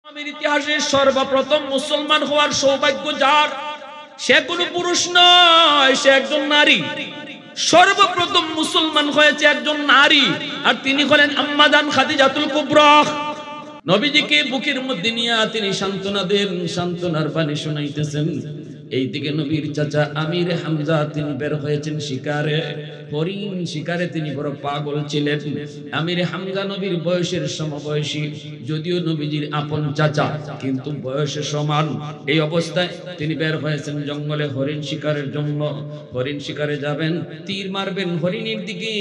আমির ইতিহাসে সর্বপ্রথম মুসলমান হওয়ার সৌভাগ্য যার, সে কোনো পুরুষ নয়, সে একজন নারী। সর্বপ্রথম মুসলমান হয়েছে একজন নারী, আর তিনি হলেন আম্মা জান খাদিজাতুল কুবরা। নবীজিকে বুকের মধ্যে নিয়ে তিনি সান্ত্বনা দেন, সান্ত্বনার বাণী শোনাইতেছেন। এইদিকে নবীর চাচা আমির হামজা তিনি বের হয়েছেন শিকারে, হরিণ শিকারে তিনি বড় পাগল ছিলেন। আমির হামজা নবীর বয়সের সমবয়সী, যদিও নবীজির আপন চাচা কিন্তু বয়সে সমান। এই অবস্থায় তিনি বের হয়েছেন জঙ্গলে হরিণ শিকারের জন্য। হরিণ শিকারে যাবেন, তীর মারবেন হরিণের দিকে।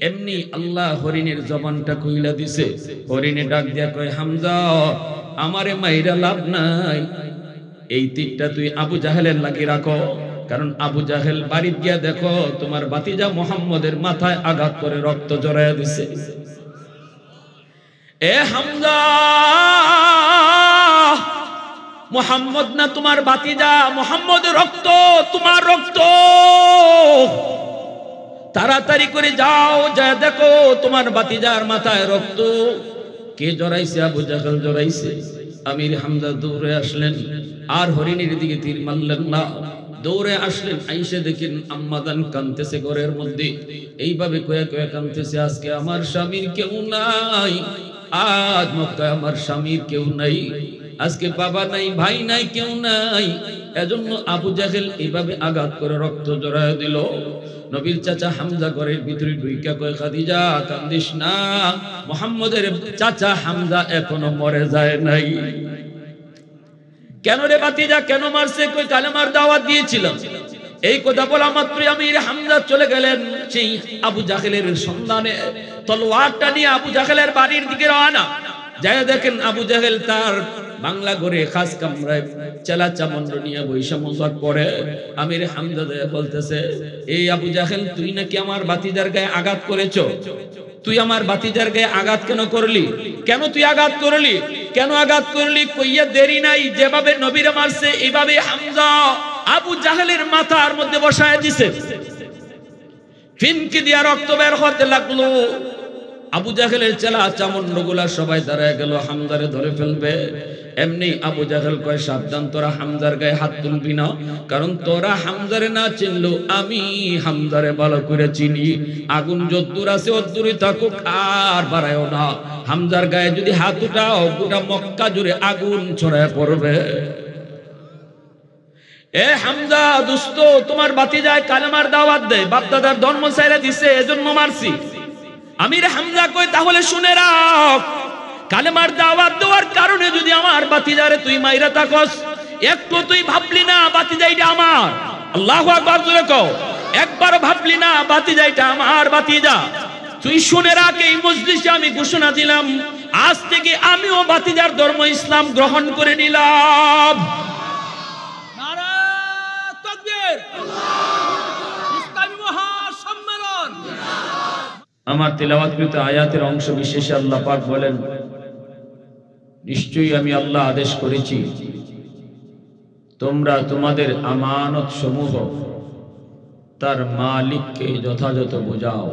এমনি আল্লাহ হরিণের জবানটা কইলা দিছে। হরিণে ডাক দিয়া কয়, হামজা আমারে মাইরা লাভ নাই, এই তীরটা তুই আবু জাহেলের লাগি রাখো, কারণ আবু জাহেল বাড়ি গিয়া দেখো তোমার ভাতিজা মুহাম্মদের মাথায় আঘাত করে রক্ত জড়াইয়া দিছে। এ হামজা, মুহাম্মদ না তোমার ভাতিজা, মুহাম্মদের রক্ত তোমার রক্ত, তাড়াতাড়ি করে যাও, যা দেখো তোমার ভাতিজার মাথায় রক্ত। কে জড়াইছে? আবু জাহেল জড়াইছে। আমির হামজা দৌড়ে আসলেন, আর হরিণের দিকে তীর মারলেন না, দৌড়ে আসলেন। আইসে দেখেন আম্মাদান কাঁদতেছে ঘরের মধ্যে, এইভাবে কয়ে কয়ে কাঁদতেছে, আজকে আমার স্বামীর কেউ নাই, আজ মক্কায় আমার স্বামীর কেউ নাই, আজকে বাবা নাই, ভাই নাই, কেউ নাই। এজন্য আবু জাহেল এইভাবে আঘাত করে রক্ত জড়ায় দিল। নবীর চাচা হামজা ঘরের ভিতরে ঢুইকা কয়, খাদিজা কান্দিস না, মুহাম্মদের চাচা হামজা এখনো মরে যায় নাই। কেন রে ভাতিজা, কেন মারছে? কই কালেমার দাওয়াত দিয়েছিলাম। এই কথা বলা মাত্রই আমির হামজা চলে গেলেন সেই আবু জাহেলের সন্ধানে। তলোয়ারটা নিয়ে আবু জাহেলের বাড়ির দিকে রওনা। যাই দেখেন আবু জাহেল তার বাংলা ঘরে খাস কামরায় চেলা চামন্ড নিয়ে বৈশা মজাক করে। আমির হামজা বলতেছে, এই আবু জাহেল, তুই নাকি আমার ভাতিজার গায়ে আঘাত করেছো, তুই আমার ভাতিজার গায়ে আঘাত কেন করলি? কেন তুই আঘাত করলি? কেন আঘাত করলি? কইয়া দেরি নাই, যেভাবে নবীরে মারছে এইভাবে হামজা আবু জাহেলের মাথার মধ্যে বসায় দিছে। ফিনকি দিয়া রক্ত বের হতে লাগলো। আবু জাহেলের চেলা চামন্ডগুলা সবাই দাঁড়ায় গেল, হামজারে ধরে ফেলবে। এমনি আবু জাহেল কয়, সাবধান, তোরা হামজার গায়ে হাত তুলবি না, কারণ তোরা হামজারে না চিনলো আমি হামজারে ভালো করে চিনি। আগুন যদ্দূর আছে অদ্দূরই থাকুক, আর বাড়ায়ও না। হামজার গায়ে যদি হাত উঠাও গোটা মক্কা জুড়ে আগুন ছড়ায় পড়বে। এ হামজা দোস্ত, তোমার ভাতিজায় কালেমার দাওয়াত দেয়, বাপদাদার ধর্ম ছাইরা দিছে, এজন্য মারছি। আমির হামজা কই, তাহলে শুনে রাখ, কালেমার দাওয়াত দেওয়ার কারণে যদি আমার ভাতিজারে তুই মাইরা থাকস, একটু তুই ভাবলি না ভাতিজাইটা আমার? আল্লাহু আকবার জোরে কও। একবার ভাবলি না ভাতিজাইটা আমার ভাতিজা? তুই শুনে রাখ, এই মজলিসে আমি ঘোষণা দিলাম, আজ থেকে আমিও ভাতিজার ধর্ম ইসলাম গ্রহণ করে নিলাম। নারে তাকবীর, ইসলামী মহাসম্মেলন। আমার তেলাওয়াতকৃত আয়াতের অংশ বিশেষে আল্লাহ পাক বলেন, নিশ্চয়ই আমি আল্লাহ আদেশ করেছি তোমরা তোমাদের আমানত সমূহ তার মালিককে যথাযথ বোঝাও।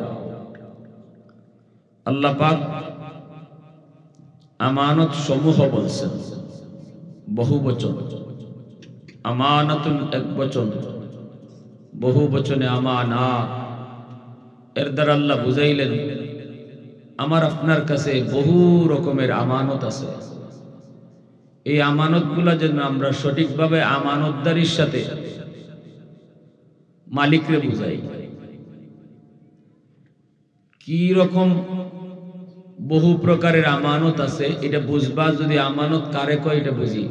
আল্লাহ পাক আমানত সমূহ বলছেন, বহু বচন। আমানাতুন এক বচন, বহু বচনে আমানাত। এর দ্বারা আল্লাহ বুঝাইলেন, আমার আপনার কাছে বহু রকমের আমানত আছে। এই আমানতগুলা যেন আমরা সঠিকভাবে আমানতদারির সাথে মালিকরে বুঝাই। কি রকম বহু প্রকারের আমানত আছে এটা বুঝবা যদি আমানত কারে কয় এটা বুঝি।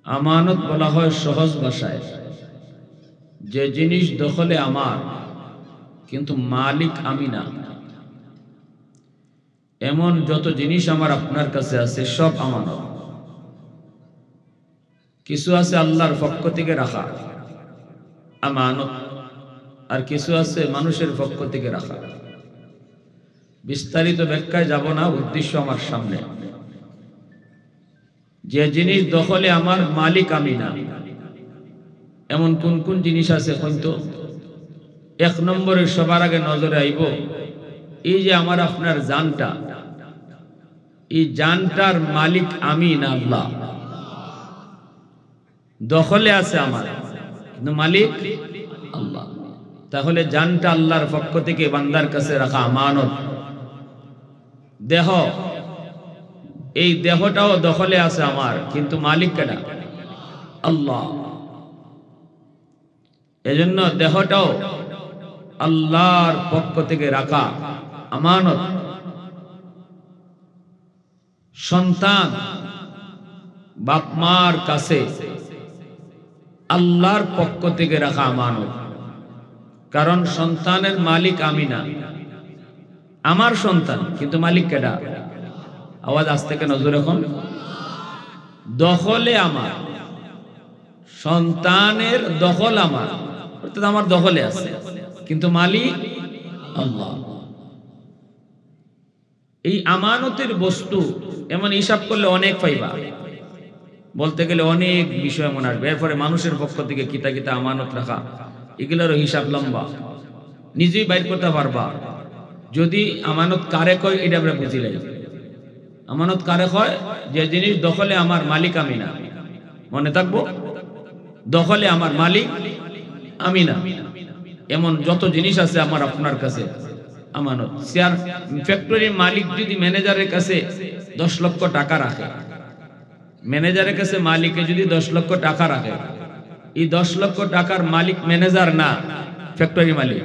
আমানত বলা হয় সহজ ভাষায় যে জিনিস দখলে আমার কিন্তু মালিক আমি না, এমন যত জিনিস আমার আপনার কাছে আছে সব আমানত। কিছু আছে আল্লাহর পক্ষ থেকে রাখা আমানত, আর কিছু আছে মানুষের পক্ষ থেকে রাখা। বিস্তারিত ব্যাখ্যায় যাব না, উদ্দেশ্য আমার সামনে। যে জিনিস দখলে আমার মালিক আমি না, এমন কোন কোন জিনিস আছে হয়তো? এক নম্বরে সবার আগে নজরে আইব এই যে আমার আপনার জানটা, এই জানটার মালিক আমি না আল্লাহ। দখলে আছে আমার, কিন্তু মালিক আল্লাহ। তাহলে জানটা আল্লাহর পক্ষ থেকে বান্দার কাছে রাখা আমানত। দেহ, এই দেহটাও দখলে আছে আমার, কিন্তু মালিক কেডা? আল্লাহ। এজন্য দেহটাও আল্লাহর পক্ষ থেকে রাখা আমানত। সন্তান বাপ মার কাছে আল্লাহর পক্ষ থেকে রাখা আমানত। কারণ সন্তানের মালিক আমি না, আমার সন্তান, কিন্তু মালিক কেডা? আওয়াজ আজ থেকে নজর এখন। দখলে আমার, সন্তানের দখল আমার, অর্থাৎ আমার দখলে আছে, কিন্তু মালিক আল্লাহ। এই আমানতের বস্তু এমন হিসাব করলে অনেক পাইবা, বলতে গেলে অনেক বিষয় মনে আসবে। এরপরে মানুষের পক্ষ থেকে কিতা কিতা আমানত রাখা, এগুলোরও হিসাব লম্বা, নিজেই বাইর করতে পারবা। যদি আমানত কারে কয় এটা আমরা বুঝিলাই। আমানত কারে হয়? যে জিনিস দখলে আমার, মালিক আমি না। মনে থাকবো, দখলে আমার, মালিক আমি না। এমন যত জিনিস আছে আমার আপনার কাছে আমানত। শেয়ার ফ্যাক্টরির মালিক যদি ম্যানেজারের কাছে 10 লক্ষ টাকা রাখে, ম্যানেজারের কাছে মালিকে যদি 10 লক্ষ টাকা রাখে, এই 10 লক্ষ টাকার মালিক ম্যানেজার না, ফ্যাক্টরি মালিক।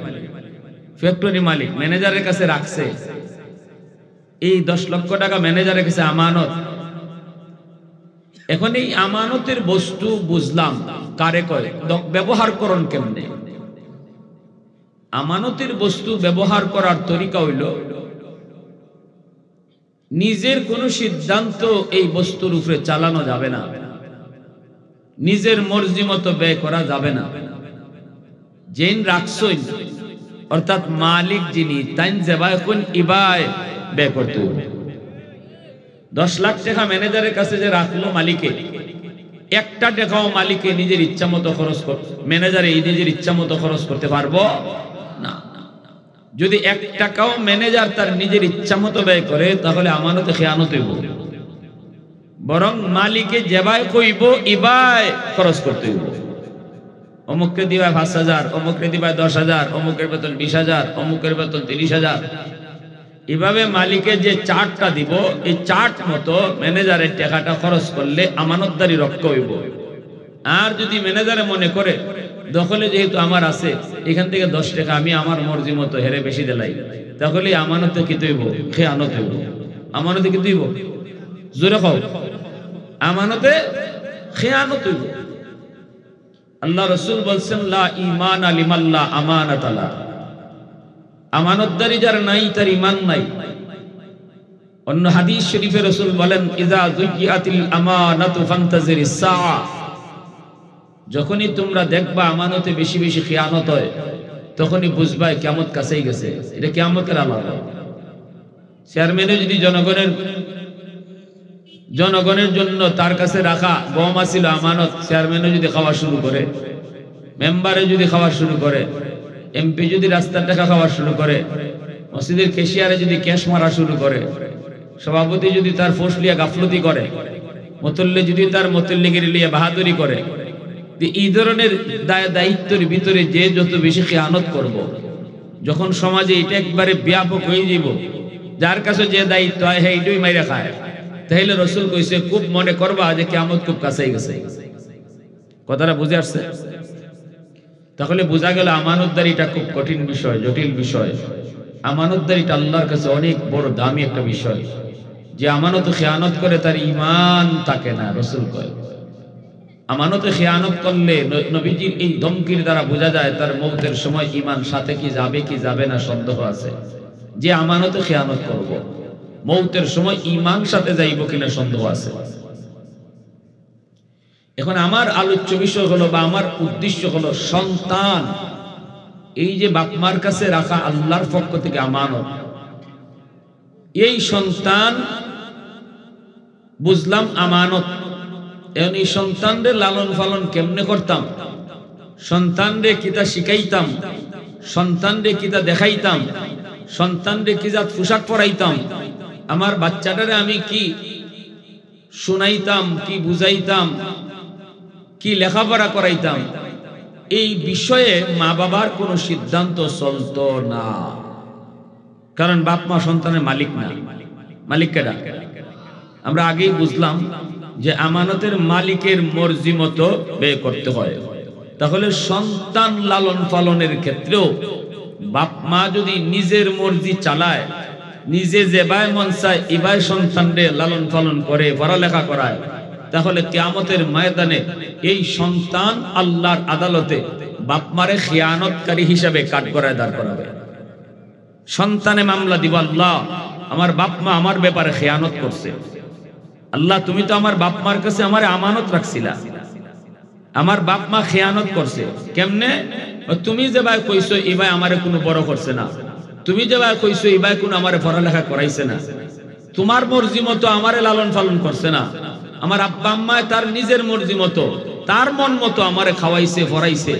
ফ্যাক্টরি মালিক ম্যানেজারের কাছে রাখছে, এই 10 লক্ষ টাকা ম্যানেজারের কাছে আমানত। এখন এই আমানতের বস্তু বুঝলাম কারে কয়, ব্যবহার করণ কেমনে। আমানতের বস্তু ব্যবহার করার তরিকা হইল, নিজের কোন সিদ্ধান্ত এই বস্তুর উপরে চালানো যাবে না, নিজের মর্জি মতো ব্যয় করা যাবে না। যেন রাখছই, অর্থাৎ মালিক যিনি, তাই যেভাবে কোন ইবায় ব্যয় করতে হবে। 10 লাখ টাকা ম্যানেজারের কাছে যে রাখলো মালিকে, একটা টাকাও মালিকে নিজের ইচ্ছা মতো খরচ করতে, ম্যানেজারে এই নিজের ইচ্ছা মতো খরচ করতে পারবো না। যদি 1 টাকাও ম্যানেজার তার নিজের ইচ্ছা মতো ব্যয় করে, তাহলে আমানতে খেয়ানত হইব। বরং মালিকে যেভাবে কইব ইবায় খরচ করতে হইব। অমুককে দিবায় 5,000, অমুককে দিবায় 10,000, অমুকের বেতন 20,000, অমুকের বেতন 30,000। এভাবে মালিকের যে চার্টটা দিব, এই চার্ট মতো ম্যানেজারের টাকাটা খরচ করলে আমানতদারি রক্ষা হইব। আর যদি ম্যানেজারে মনে করে দখলে যেহেতু আমার আছে, এখান থেকে 10 টাকা আমি আমার মর্জি মতো হেরে বেশি দিলাই, তাহলে আমানতে কি হইব? খেয়ানত হইব। আমানতে কি হইব? জোরে কও, আমানতে খেয়ানত হইব। আল্লাহ রাসূল বলছেন, লা ঈমান লিমান লা আমানাত লা। আমানতদারি যার নাই, তার ঈমান নাই। অন্য হাদিস শরীফে রাসূল বলেন, ইযা যুইয়াতিল আমানাতু ফান্তাজিরিস সাআ। যখনই তোমরা দেখবা আমানতে বেশি বেশি খেয়ানত হয়, তখনই বুঝবা কিয়ামত কাছেই গেছে। এটা কিয়ামতের আলামত। চেয়ারম্যানও যদি জনগণের জন্য তার কাছে রাখা গম আছিল আমানত, চেয়ারম্যানও যদি খাওয়া শুরু করে, মেম্বারে যদি খাওয়া শুরু করে, এমপি যদি রাস্তার টাকা খাওয়া শুরু করে, মসজিদের কেশিয়ারে যদি ক্যাশ মারা শুরু করে, সভাপতি যদি তার ফোর্স লিয়া গাফলতি করে, মুতল্লি যদি তার মুতল্লিগিরি লিয়া বাহাদুরি করে, এই ধরনের দায়িত্বের ভিতরে যে যত বেশি খেয়ানত করব, যখন সমাজে এটা একবারে ব্যাপক হয়ে যাব, যার কাছে যে দায়িত্ব হয় হ্যাঁ এটাই মাইরা খায়, তাহলে রাসূল কইছে খুব মনে করবা যে কিয়ামত খুব কাছেই গেছে। কথাটা বুঝে আসছে? তাহলে বোঝা গেল আমানতদারিটা খুব কঠিন বিষয়, জটিল বিষয়। আমানতদারিটা আল্লাহর কাছে অনেক বড় দামি একটা বিষয়। যে আমানত খেয়ানত করে তার ঈমান থাকে না, রাসূল কয়। আমানতে খেয়ানত করলে নবীজির এই ধমকির দ্বারা বোঝা যায় তার মওতের সময় ঈমান সাথে কি যাবে কি যাবে না সন্দেহ আছে। যে আমানতে খেয়ানত করব, মওতের সময় ঈমান সাথে যাইব কিনা সন্দেহ আছে। এখন আমার আলোচ্য বিষয় হলো, বা আমার উদ্দেশ্য হলো, সন্তান এই যে বাপ মার কাছে রাখা আল্লাহর পক্ষ থেকে আমানত, এই সন্তান বুঝলাম আমানত। এখন এই সন্তানদের লালন পালন কেমনে করতাম, সন্তানরে কিতা শিখাইতাম, সন্তানরে কিতা দেখাইতাম, সন্তানরে কি জাত পোশাক পরাইতাম, আমার বাচ্চাটারে আমি কি শুনাইতাম, কি বুঝাইতাম, কি লেখাপড়া করাইতাম, এই বিষয়ে মা বাবার কোনো সিদ্ধান্ত চলতো না। কারণ বাপ মা সন্তানের মালিক না। মালিক কেডা? আমরা আগেই বুঝলাম যে আমানতের মালিকের মর্জি মতো ব্যয় করতে হয়। তাহলে সন্তান লালন পালনের ক্ষেত্রেও বাপ মা যদি নিজের মর্জি চালায়, নিজে যেভাবে মন চায় এভাবে সন্তানকে লালন পালন করে, পড়ালেখা করায়, তাহলে কিয়ামতের ময়দানে এই সন্তান আল্লাহর আদালতে বাপ মারে খিয়ানতকারী হিসাবে কাঠগড়ায় দাঁড় করাবে। সন্তানে মামলা দিব, আল্লাহ আমার বাপ মা আমার ব্যাপারে খিয়ানত করছে, আল্লাহ তুমি তো আমার বাপ মার কাছে আমার আমানত রাখছিলা, আমার বাপ মা খিয়ানত করছে। কেমনে? তুমি যে ভাই কইছো এই ভাই আমারে কোনো বড় করছে না, তুমি যে ভাই কইছো এই ভাই কোনো আমারে পড়ালেখা করাইছে না, তোমার মর্জি মতো আমারে লালন পালন করছে না, আমার আব্বা আম্মায় তার নিজের মর্জি মতো তার মন মতো আমারে খাওয়াইছে, পড়াইছে,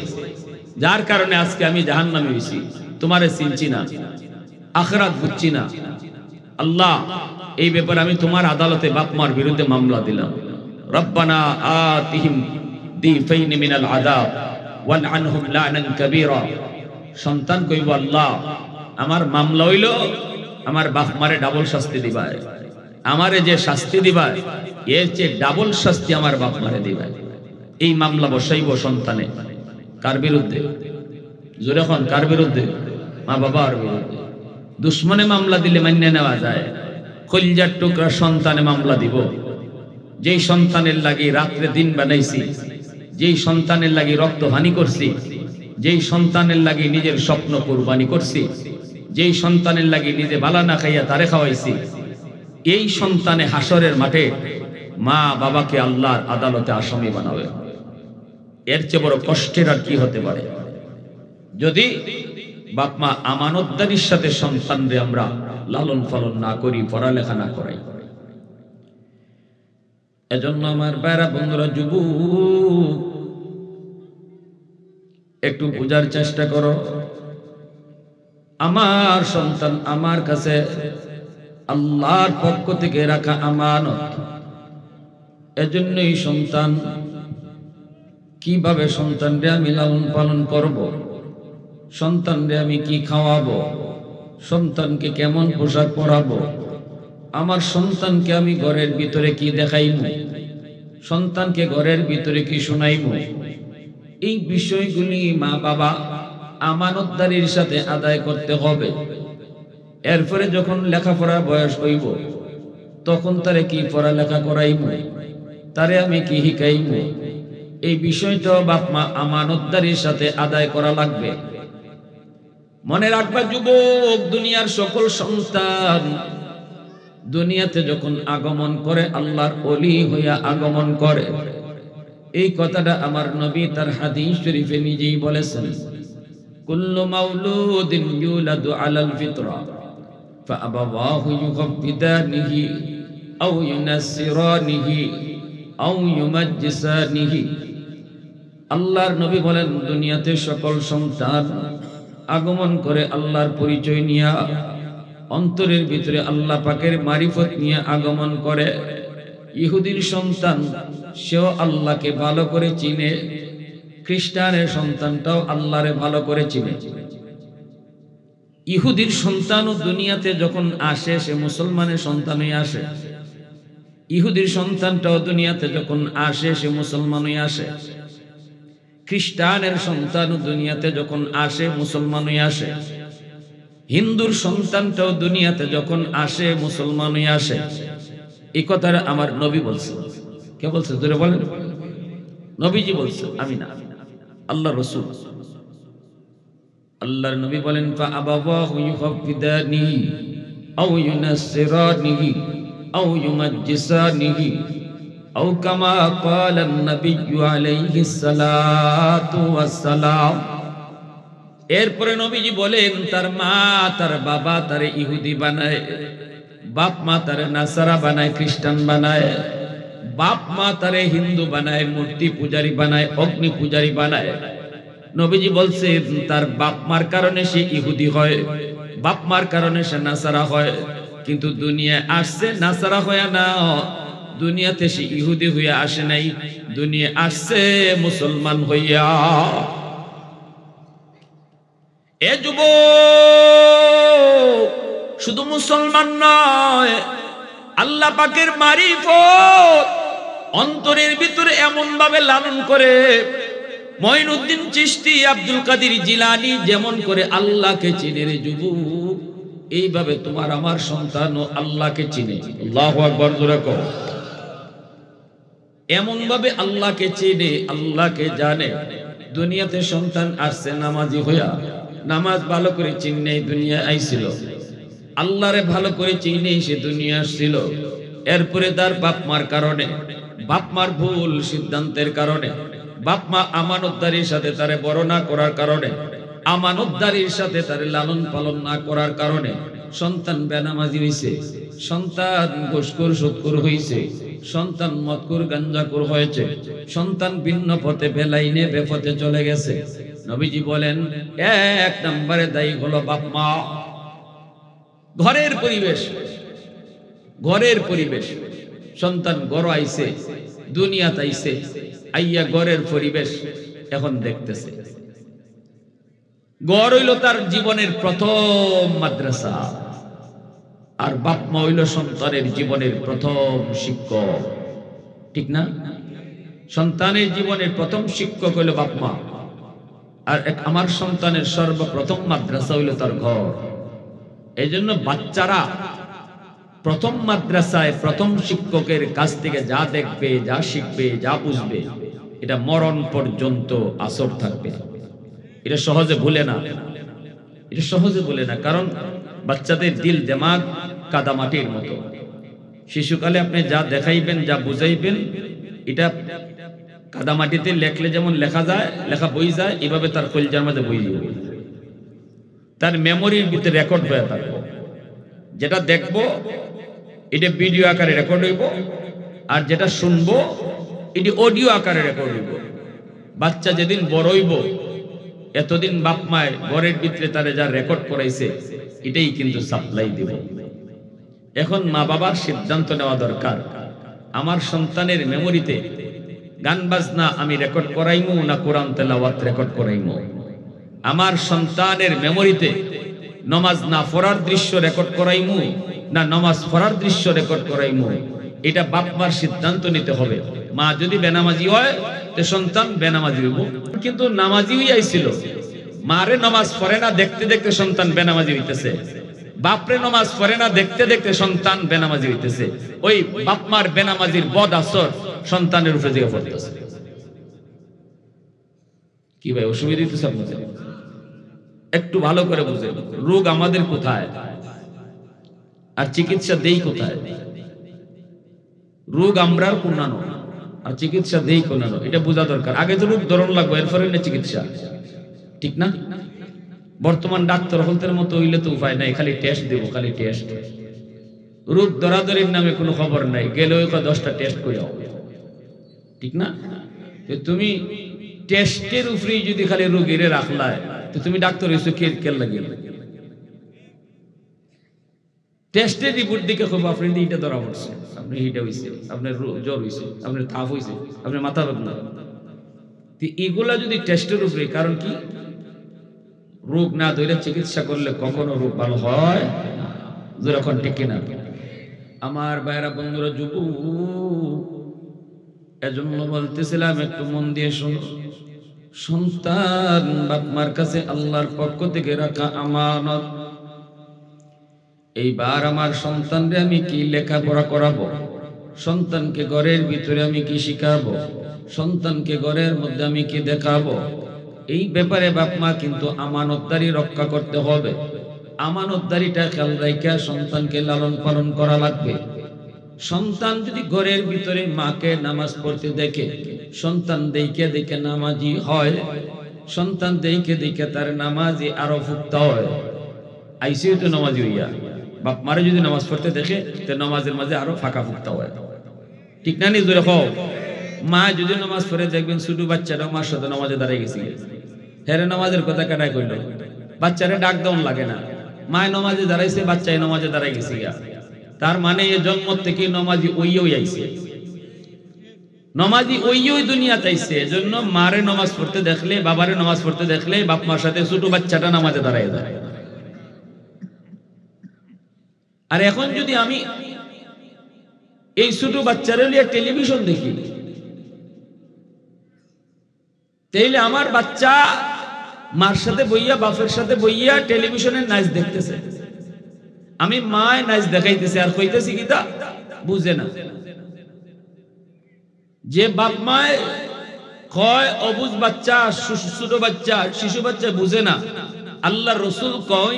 যার কারণে আজকে আমি জাহান্নামী হইছি, তোমারে চিনছি না, আখিরাত বুঝছি না। আল্লাহ এই ব্যাপারে আমি তোমার আদালতে বাপ মার বিরুদ্ধে মামলা দিলাম। রব্বানা আতিহিম দিফাইন মিনাল আযাব ওয়ালআনহুম লা'নান কাবীরা। সন্তান কইব, আল্লাহ আমার মামলা হইল, আমার বাপ মারে ডাবল শাস্তি দিবাই, আমারে যে শাস্তি দিবাই এর চেয়ে ডাবল শাস্তি আমার বাপ মারে দিবাই। এই মামলা বসাইব সন্তানে। কার বিরুদ্ধে? জোরে কোন, কার বিরুদ্ধে? মা বাবার বিরুদ্ধে। দুশ্মনে মামলা দিলে মান্য নেওয়া যায়, কলিজার টুকরা সন্তানে মামলা দিব। যেই সন্তানের লাগি রাত্রে দিন বানাইছি, যেই সন্তানের লাগি রক্ত হানি করছি, যেই সন্তানের লাগি নিজের স্বপ্ন কুরবানি করছি, যেই সন্তানের লাগি নিজে বালা না খাইয়া তারে খাওয়াইছি, এই সন্তানে হাসরের মাঠে মা বাবাকে আল্লাহর আদালতে আসামি বানাবে। এর চেয়ে বড় কষ্টের আর কি হতে পারে? যদি বাপ মা আমানতদারির সাথে সন্তানরে আমরা লালন পালন না করি, পড়ালেখা না করাই। এজন্য আমার ভাইরা বন্ধুরা, যুবক একটু বোঝার চেষ্টা করো, আমার সন্তান আমার কাছে আল্লাহর পক্ষ থেকে রাখা আমানত। এজন্যই সন্তান কিভাবে সন্তানরে আমি লালন পালন করব, সন্তানরে আমি কি খাওয়াবো, সন্তানকে কেমন পোশাক পরাবো, আমার সন্তানকে আমি ঘরের ভিতরে কি দেখাইব, সন্তানকে ঘরের ভিতরে কি শুনাইব, এই বিষয়গুলি মা বাবা আমানতদারির সাথে আদায় করতে হবে। এরপরে যখন লেখাপড়ার বয়স হইব তখন তারে কি পড়ালেখা করাইব, তারে আমি কি শিখাইব, এই বিষয়টা বাপ মা আমানতদারির সাথে আদায় করা লাগবে। মনে রাখবা যুবক, দুনিয়ার সকল সন্তান দুনিয়াতে যখন আগমন করে আল্লাহর ওলি হইয়া আগমন করে। এই কথাটা আমার নবী তার হাদিস শরীফে নিজেই বলেছেন, কুল্লু মাউলুদিন ইউলাদু আলাল ফিতরা ফাআবাওয়াহু ইউহাব্বিদানিহি আও ইউনাসসিরানিহি আও ইউমাজ্জিসানিহি। আল্লাহর নবী বলেন, দুনিয়াতে সকল সন্তান আগমন করে আল্লাহর পরিচয় নিয়ে, অন্তরের ভিতরে আল্লাহ পাকের মারিফত নিয়ে আগমন করে। ইহুদির সন্তান সেও আল্লাহকে ভালো করে চিনে, খ্রিস্টানের সন্তানটাও আল্লাহরে ভালো করে চিনে। ইহুদির সন্তানও দুনিয়াতে যখন আসে সে মুসলমানের সন্তানই আসে, ইহুদির সন্তানটাও দুনিয়াতে যখন আসে সে মুসলমানই আসে। খ্রিস্টানের সন্তানও দুনিয়াতে যখন আসে মুসলমানই আসে। হিন্দুর সন্তানটাও দুনিয়াতে যখন আসে মুসলমানই আসে। এই কথাটা আমার নবী বলছে। কে বলছে? জোরে বলেন। নবীজি বলছে, আমি না, আল্লাহ রাসূল। আল্লাহর নবী বলেন, ফাআবাওয়াহু ইউহাব্বিদানিহি আও ইউনাসসিরানিহি আও ইউমাজ্জিসানিহি আও কামা ক্বালান নাবিয়্যু আলাইহিস সালাতু ওয়াস সালাম। এরপরে নবীজি বলেন, তার মা তার বাবা তারে ইহুদি বানায়, বাপ মা তারে নাসারা বানায়, খ্রিস্টান বানায়, বাপ মা তারে হিন্দু বানায়, মূর্তি পূজারী বানায়, অগ্নি পূজারী বানায়। নবীজি বলছে, তার বাপ মার কারণে সে ইহুদি হয়, বাপ মার কারণে সে নাসারা হয়, কিন্তু দুনিয়ায় আসছে নাসারা হইয়া না, দুনিয়াতে সে ইহুদি হইয়া আসে নাই, দুনিয়া আসছে মুসলমান হইয়া। এ যুবক, শুধু মুসলমান নয়, আল্লাহ পাকের মারিফত অন্তরের ভিতরে এমন ভাবে লালন করে মঈনুদ্দিন চিশতি, আব্দুল কাদের জিলানী যেমন করে আল্লাহকে চিনে রে যুবক, এইভাবে তোমার আমার সন্তানও আল্লাহকে চিনে। আল্লাহু আকবার জোরে কও। এমন ভাবে আল্লাহকে চিনে, আল্লাহকে জানে। দুনিয়াতে সন্তান আসছে নামাজি হইয়া, নামাজ ভালো করে চিনে দুনিয়া আইছিল, আল্লাহরে ভালো করে চিনে সে দুনিয়া আসছিল। এরপরে তার বাপ মার কারণে, বাপ মার ভুল সিদ্ধান্তের কারণে, বাপ মা আমানতদারির সাথে তারে বড় না করার কারণে, আমানতদারির সাথে তারে লালন পালন না করার কারণে সন্তান বেনামাজি হইছে, সন্তান ঘুষখোর সুদখোর হইছে, সন্তান মদখোর গাঞ্জাখোর হয়েছে, সন্তান ভিন্ন পথে বেলাইনে বেপথে চলে গেছে। নবীজি বলেন এক নম্বরে দায়ী হলো বাপ মা। ঘরের পরিবেশ, ঘরের পরিবেশ, সন্তান গড় আইছে, দুনিয়াতে আইছে, আইয়া ঘরের পরিবেশ এখন দেখতেছে। গড় হইল তার জীবনের প্রথম মাদ্রাসা, আর বাপ মা হইল সন্তানের জীবনের প্রথম শিক্ষক, ঠিক না? সন্তানের জীবনের প্রথম শিক্ষক হইল বাপ মা, আর আমার সন্তানের সর্বপ্রথম মাদ্রাসা হইল তার ঘর। এই জন্য বাচ্চারা প্রথম মাদ্রাসায় প্রথম শিক্ষকের কাছ থেকে যা দেখবে, যা শিখবে, যা বুঝবে, এটা মরণ পর্যন্ত আসর থাকবে। এটা সহজে ভুলে না, এটা সহজে ভুলে না। কারণ বাচ্চাদের দিল দিমাগ কাদামাটির মতো। শিশুকালে আপনি যা দেখাইবেন, যা বুঝাইবেন, এটা কাদামাটিতে লেখলে যেমন লেখা যায়, লেখা বই যায়, এভাবে তার কলজার মধ্যে বই যাবে, তার মেমোরির ভিতরে রেকর্ড হয়ে থাকবে। যেটা দেখবো এটা ভিডিও আকারে রেকর্ড হইব, আর যেটা শুনবো এটি অডিও আকারে রেকর্ড হইব। বাচ্চা যেদিন বড় হইব, এতদিন বাপ মায়ের ঘরের ভিতরে তারে যা রেকর্ড করাইছে এটাই কিন্তু সাপ্লাই দিব। এখন মা বাবার সিদ্ধান্ত নেওয়া দরকার, আমার সন্তানের মেমোরিতে গান বাজনা আমি রেকর্ড করাইমু না কোরআন তেলাওয়াত রেকর্ড করাইমু। আমার সন্তানের মেমোরিতে নমাজ না পড়ার দৃশ্য রেকর্ড করাইমু না নমাজ পড়ার দৃশ্য রেকর্ড করাইমু, এটা বাপ মার সিদ্ধান্ত নিতে হবে। মা যদি বেনামাজি হয় তো সন্তান বেনামাজি হইব। কিন্তু নামাজি হইয়াছিল, মারে নমাজ পড়ে না দেখতে দেখতে সন্তান বেনামাজি হইতেছে, বাপরে নমাজ পড়ে না দেখতে দেখতে সন্তান বেনামাজি হইতেছে। ওই বাপ মার বেনামাজির বদ আসর সন্তানের উপরে দিয়ে পড়তেছে। কি ভাই অসুবিধা হইতেছে আপনাদের? একটু ভালো করে বুঝেন, রোগ আমাদের কোথায় আর চিকিৎসা দেই কোথায়? রোগ আমরা কোনানো আর চিকিৎসা দেই কোনানো, এটা বোঝা দরকার। আগে তো রোগ ধরন লাগবে, এরপরে চিকিৎসা, ঠিক না? বর্তমান ডাক্তার হলতের মতো হইলে তো উপায় নাই, খালি টেস্ট দেবো, খালি টেস্ট। রোগ ধরাধরির নামে কোনো খবর নাই, গেলে 10টা টেস্ট করে, ঠিক না? তুমি টেস্টের উপরেই যদি খালি রোগীরে রাখলায় তো তুমি ডাক্তার হইছো কে লাগিয়ে? টেস্টের রিপোর্ট দিকে খুব আপনি এইটা ধরা পড়ছে, আপনি এইটা হইছে, আপনার জ্বর হইছে, আপনার তাপ হইছে, আপনার মাথা বেদনা। এগুলা যদি টেস্টের উপরে, কারণ কি রোগ না ধরে চিকিৎসা করলে কখনো রোগ ভালো হয় যখন টেকে না। আমার ভাইরা বন্ধুরা, যুবক, এজন্য বলতেছিলাম একটু মন দিয়ে শোনো। সন্তান বাপ মার কাছে আল্লাহর পক্ষ থেকে রাখা আমানত। এইবার আমার সন্তানরে আমি কি লেখাপড়া করাবো, সন্তানকে ঘরের ভিতরে আমি কি শিখাবো, সন্তানকে ঘরের মধ্যে আমি কি দেখাবো, এই ব্যাপারে বাপ মা কিন্তু আমানতদারি রক্ষা করতে হবে। আমানতদারিটা খেয়াল রাখা সন্তানকে লালন পালন করা লাগবে। সন্তান যদি ঘরের ভিতরে মাকে নামাজ পড়তে দেখে, সন্তান দেখে দেখে নামাজি হয়, সন্তান দেখে দেখে তার নামাজি আরো ফুক্তা হয়। আইসিও তো নামাজি হইয়া বাপ মারে যদি নামাজ পড়তে দেখে তো নামাজের মাঝে আরো ফাঁকা ফুক্তা হয়, ঠিক না? নিজে রাখো। মা যদি নামাজ পড়ে দেখবেন ছোট বাচ্চাটা মার সাথে নামাজে দাঁড়াই গেছে, হেরে নামাজের কথা কাটাই কইল, বাচ্চারে ডাক দেওয়ান লাগে না, মায় নামাজে দাঁড়াইছে, বাচ্চায় নামাজে দাঁড়াই গেছে। তার মানে এ জন্ম থেকে নমাজি ওই আইছে, নমাজি ওই দুনিয়াতে আইছে। এজন্য মারে নামাজ পড়তে দেখলে, বাবারে নামাজ পড়তে দেখলে বাপ মার সাথে ছোট বাচ্চাটা নামাজে দাঁড়ায় যায়। আর এখন যদি আমি এই ছোট বাচ্চারে লিয়ে টেলিভিশন দেখি, তাইলে আমার বাচ্চা মার সাথে বইয়া, বাপের সাথে বইয়া টেলিভিশনের নাচ দেখতেছে, আমি মায় নাচ দেখাইতেছে আর কইতেছি কি তা বুঝে না। যে বাপ মায় কয় অবুঝ বাচ্চা, ছোট বাচ্চা, শিশু বাচ্চা বুঝে না, আল্লাহ রসুল কয়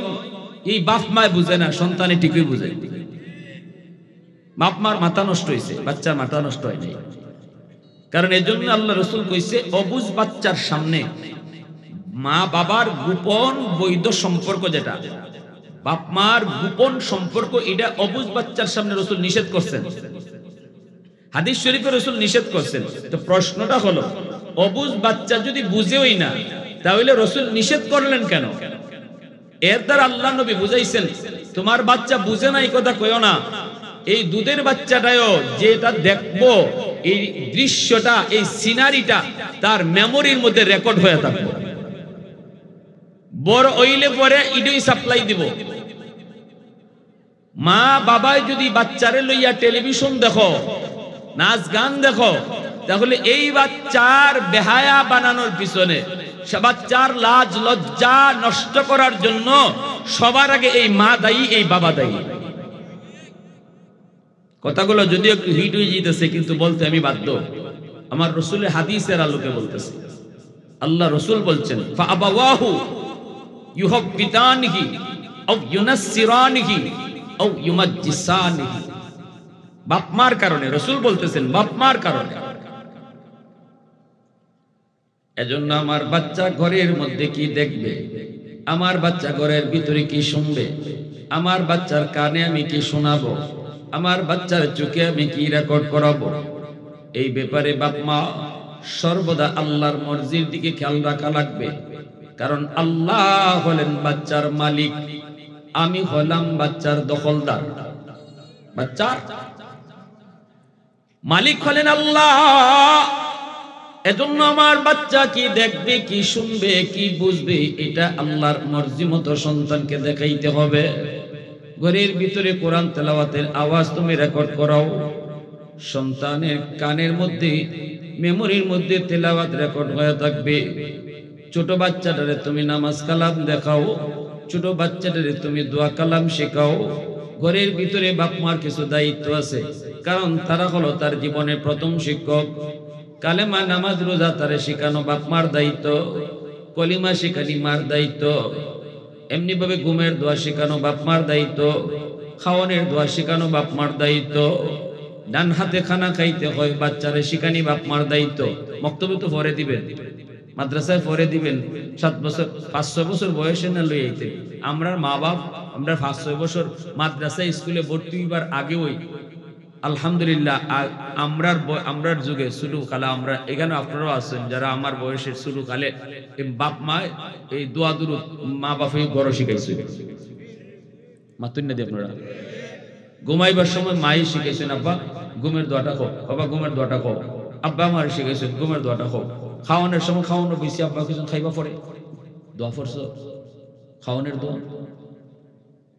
এই বাপ মায় বুঝে না, সন্তানে ঠিকই বুঝে। বাপ মার মাথা নষ্ট হয়েছে, বাচ্চার মাথা নষ্ট হয় নাই। কারণ এই জন্য আল্লাহ রসুল কইছে অবুঝ বাচ্চার সামনে মা বাবার গোপন বৈধ সম্পর্ক, যেটা বাপ মার গোপন সম্পর্ক, এটা অবুঝ বাচ্চার সামনে রসুল নিষেধ করছেন, হাদিস শরীফে রসুল নিষেধ করছেন। তো প্রশ্নটা হলো, অবুঝ বাচ্চা যদি বুঝেই না তাহলে রসুল নিষেধ করলেন কেন? এর দ্বারা আল্লাহ নবী বুঝাইছেন তোমার বাচ্চা বুঝে না এই কথা কইও না, এই দুধের বাচ্চাটাও যেটা দেখবো, এই দৃশ্যটা, এই সিনারিটা তার মেমোরির মধ্যে রেকর্ড হয়ে থাকবে, বড় হইলে পরে ইডই সাপ্লাই দিব। মা বাবাই যদি বাচ্চারে লইয়া টেলিভিশন দেখো, নাচ গান দেখো, তাহলে এই বাচ্চার বেহায়া বানানোর পিছনে, বাচ্চার লাজ লজ্জা নষ্ট করার জন্য সবার আগে এই মা দায়ী, এই বাবা দায়ী। কথাগুলো যদিও একটু হিট হয়ে যেতেছে, কিন্তু বলতে আমি বাধ্য, আমার রসুলের হাদিসের আলোকে বলতেছি। আল্লাহ রসুল বলছেন ফাআবাওয়াহু ইউহাব্বিতানিহি আও ইউনাসসিরানিহি আও ইউমাজ্জিসানিহি। বাপ মার কারণে, রসুল বলতেছেন বাপ মার কারণে। এজন্য আমার বাচ্চা ঘরের মধ্যে কি দেখবে, আমার বাচ্চা ঘরের ভিতরে কি শুনবে, আমার বাচ্চার কানে আমি কি শোনাবো, আমার বাচ্চার চোখে আমি কি রেকর্ড করাবো, এই ব্যাপারে বাপ মা সর্বদা আল্লাহর মর্জির দিকে খেয়াল রাখা লাগবে। কারণ আল্লাহ হলেন বাচ্চার মালিক, আমি হলাম বাচ্চার দখলদার। বাচ্চার মালিক হলেন আল্লাহ। এজন্য আমার বাচ্চা কি দেখবে, কি শুনবে, কি বুঝবে, এটা আল্লাহর মর্জি মতো সন্তানকে দেখাইতে হবে। ঘরের ভিতরে কোরআন তেলাওয়াতের আওয়াজ তুমি রেকর্ড করাও, সন্তানের কানের মধ্যে, মেমোরির মধ্যে তেলাওয়াত রেকর্ড হয়ে থাকবে। ছোট বাচ্চাটারে তুমি নামাজ কালাম দেখাও, ছোট বাচ্চাটারে তুমি দোয়া কালাম শেখাও। ঘরের ভিতরে বাপ মার কিছু দায়িত্ব আছে, কারণ তারা হলো তার জীবনের প্রথম শিক্ষক। কালেমা নামাজ রোজা তারে শেখানো বাপ মার দায়িত্ব, কলিমা শেখানি মার দায়িত্ব। এমনি ভাবে ঘুমের দোয়া শেখানো বাপ মার দায়িত্ব, খাওয়ানোর দোয়া শেখানো বাপ মার দায়িত্ব। ডান হাতে খানা খাইতে হয় বাচ্চারে শেখানি বাপ মার দায়িত্ব। মক্তবে তো পরে দিবেন, মাদ্রাসায় পরে দিবেন, 7 বছর 5-6 বছর বয়সে না লই আইতে। আমরা মা বাপ, আমরা 5-6 বছর মাদ্রাসায় স্কুলে ভর্তি হইবার আগে ওই আলহামদুলিল্লাহ আমরার যুগে শুরু কালে, আমরা এখানে আপনারাও আছেন যারা আমার বয়সের শুরু কালে বাপ মা এই দোয়া দুরুদ মা বাপে বড় শিখাইছে। মাতুন না দি আপনারা ঘুমাইবার সময় মাই শিখাইছেন আব্বা ঘুমের দোয়াটা খাও, বাবা ঘুমের দোয়াটা খাও, আব্বা আমার শিখাইছেন ঘুমের দোয়াটা খাও। খাওয়ানোর সময় খাওয়ানো বেশি, আব্বা কিছু খাইবা পরে দোয়া পড়ছ, খাওয়ানোর দোয়া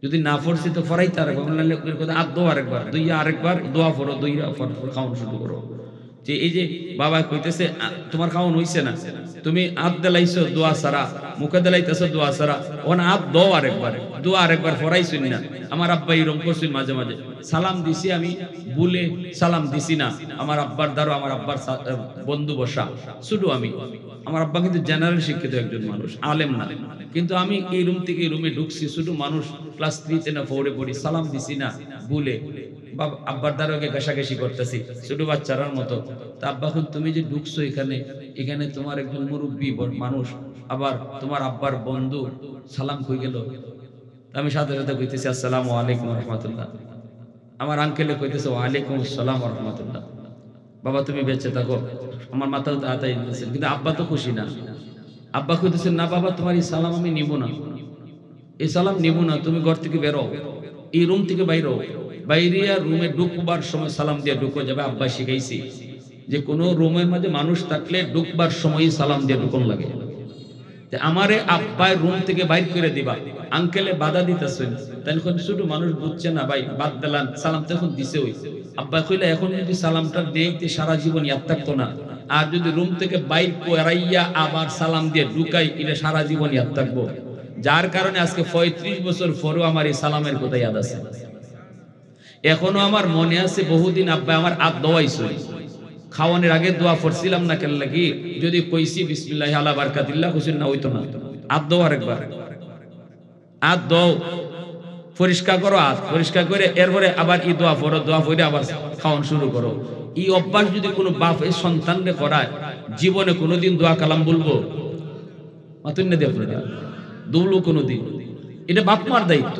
যদি না পড়ছি তো ফরাইতে আরেকবার, আর দোয়া আরেকবার, দুইয়া আরেকবার দোয়া পড়ো, দুইয়া খাওয়ানো শুরু করো। যে এই যে বাবা কইতেছে তোমার খাওয়ানো হইছে না, তুমি হাত দেলাইছো দোয়া সারা, মুখে দেলাইতেছো দোয়া সারা, ওখানে হাত দোয়া আরেকবার, দোয়া আরেকবার ফরাইছুন না। আমার আব্বা এরকম করছেন মাঝে মাঝে, সালাম দিছি আমি ভুলে সালাম দিছি না, আমার আব্বার দ্বারা আমার আব্বার বন্ধু বসা শুধু আমি, আমার আব্বা কিন্তু জেনারেল শিক্ষিত একজন মানুষ, আলেম না, কিন্তু আমি এই রুম থেকে এই রুমে ঢুকছি শুধু মানুষ ক্লাস 3-তে না 4-এ পড়ি, সালাম দিছি না ভুলে, বাবা আব্বার দ্বারাকে ঘেঁষাঘেঁষি করতেছি ছোট বাচ্চারার মতো। তা আব্বা তুমি যে ঢুকছো এখানে, এখানে তোমার একজন মুরব্বী মানুষ, আবার তোমার আব্বার বন্ধু, সালাম কই গেল? আমি সাথে সাথে কইতেছি আসসালামু আলাইকুম রহমতুল্লাহ। আমার আঙ্কেলে কইতেছে ওয়ালাইকুম আসসালাম রহমতুল্লাহ। বাবা তুমি বেঁচে থাকো, আমার মাথাও হাতাই দিতেছেন, কিন্তু আব্বা তো খুশি না। আব্বা কইতেছেন না বাবা তোমার এই সালাম আমি নিব না, এই সালাম নিব না, তুমি ঘর থেকে বেরো, এই রুম থেকে বাইরো, বাইরিয়া রুমে ঢুকবার সময় সালাম দিয়ে ঢুকো যাবে। আব্বা শিখাইছি যে কোনো রুমের মধ্যে মানুষ থাকলে ঢুকবার সময়ই সালাম দিয়ে ঢুকন লাগে। আমারে আব্বাই রুম থেকে বাইর করে দিবা, আঙ্কেলে বাধা দিতেছেন, তাই ছোট মানুষ বুঝছে না ভাই, বাদ দিলাম সালাম তো এখন দিছে। ওই আব্বা কইলে এখন যদি সালামটা দেখতে সারা জীবন ইয়াদ থাকতো না, আর যদি রুম থেকে বাইর করাইয়া আবার সালাম দিয়ে ঢুকাই, এটা সারা জীবন ইয়াদ থাকবো। যার কারণে আজকে 35 বছর পরেও আমার এই সালামের কথা ইয়াদ আছে। এখনো আমার মনে আছে বহুদিন আব্বা আমার আদ দোয়াইছে, খাওয়ানোর আগে দোয়া পড়ছিলাম না কেন লাগি, যদি কইছি বিসমিল্লাহ আলা বারকাতিল্লাহ কইছেন না, হইতো না। আদ দাও আরেকবার, আদ দাও, পরিষ্কার করো, হাত পরিষ্কার করে এরপরে আবার ই দোয়া পড়ো, দোয়া পড়ে আবার খাওয়ান শুরু করো। এই অভ্যাস যদি কোনো বাপ এই সন্তানকে করায়, জীবনে কোনোদিন দোয়া কালাম বলবো মাতুন না দেখো না দুবলো কোনোদিন। এটা বাপ মার দায়িত্ব।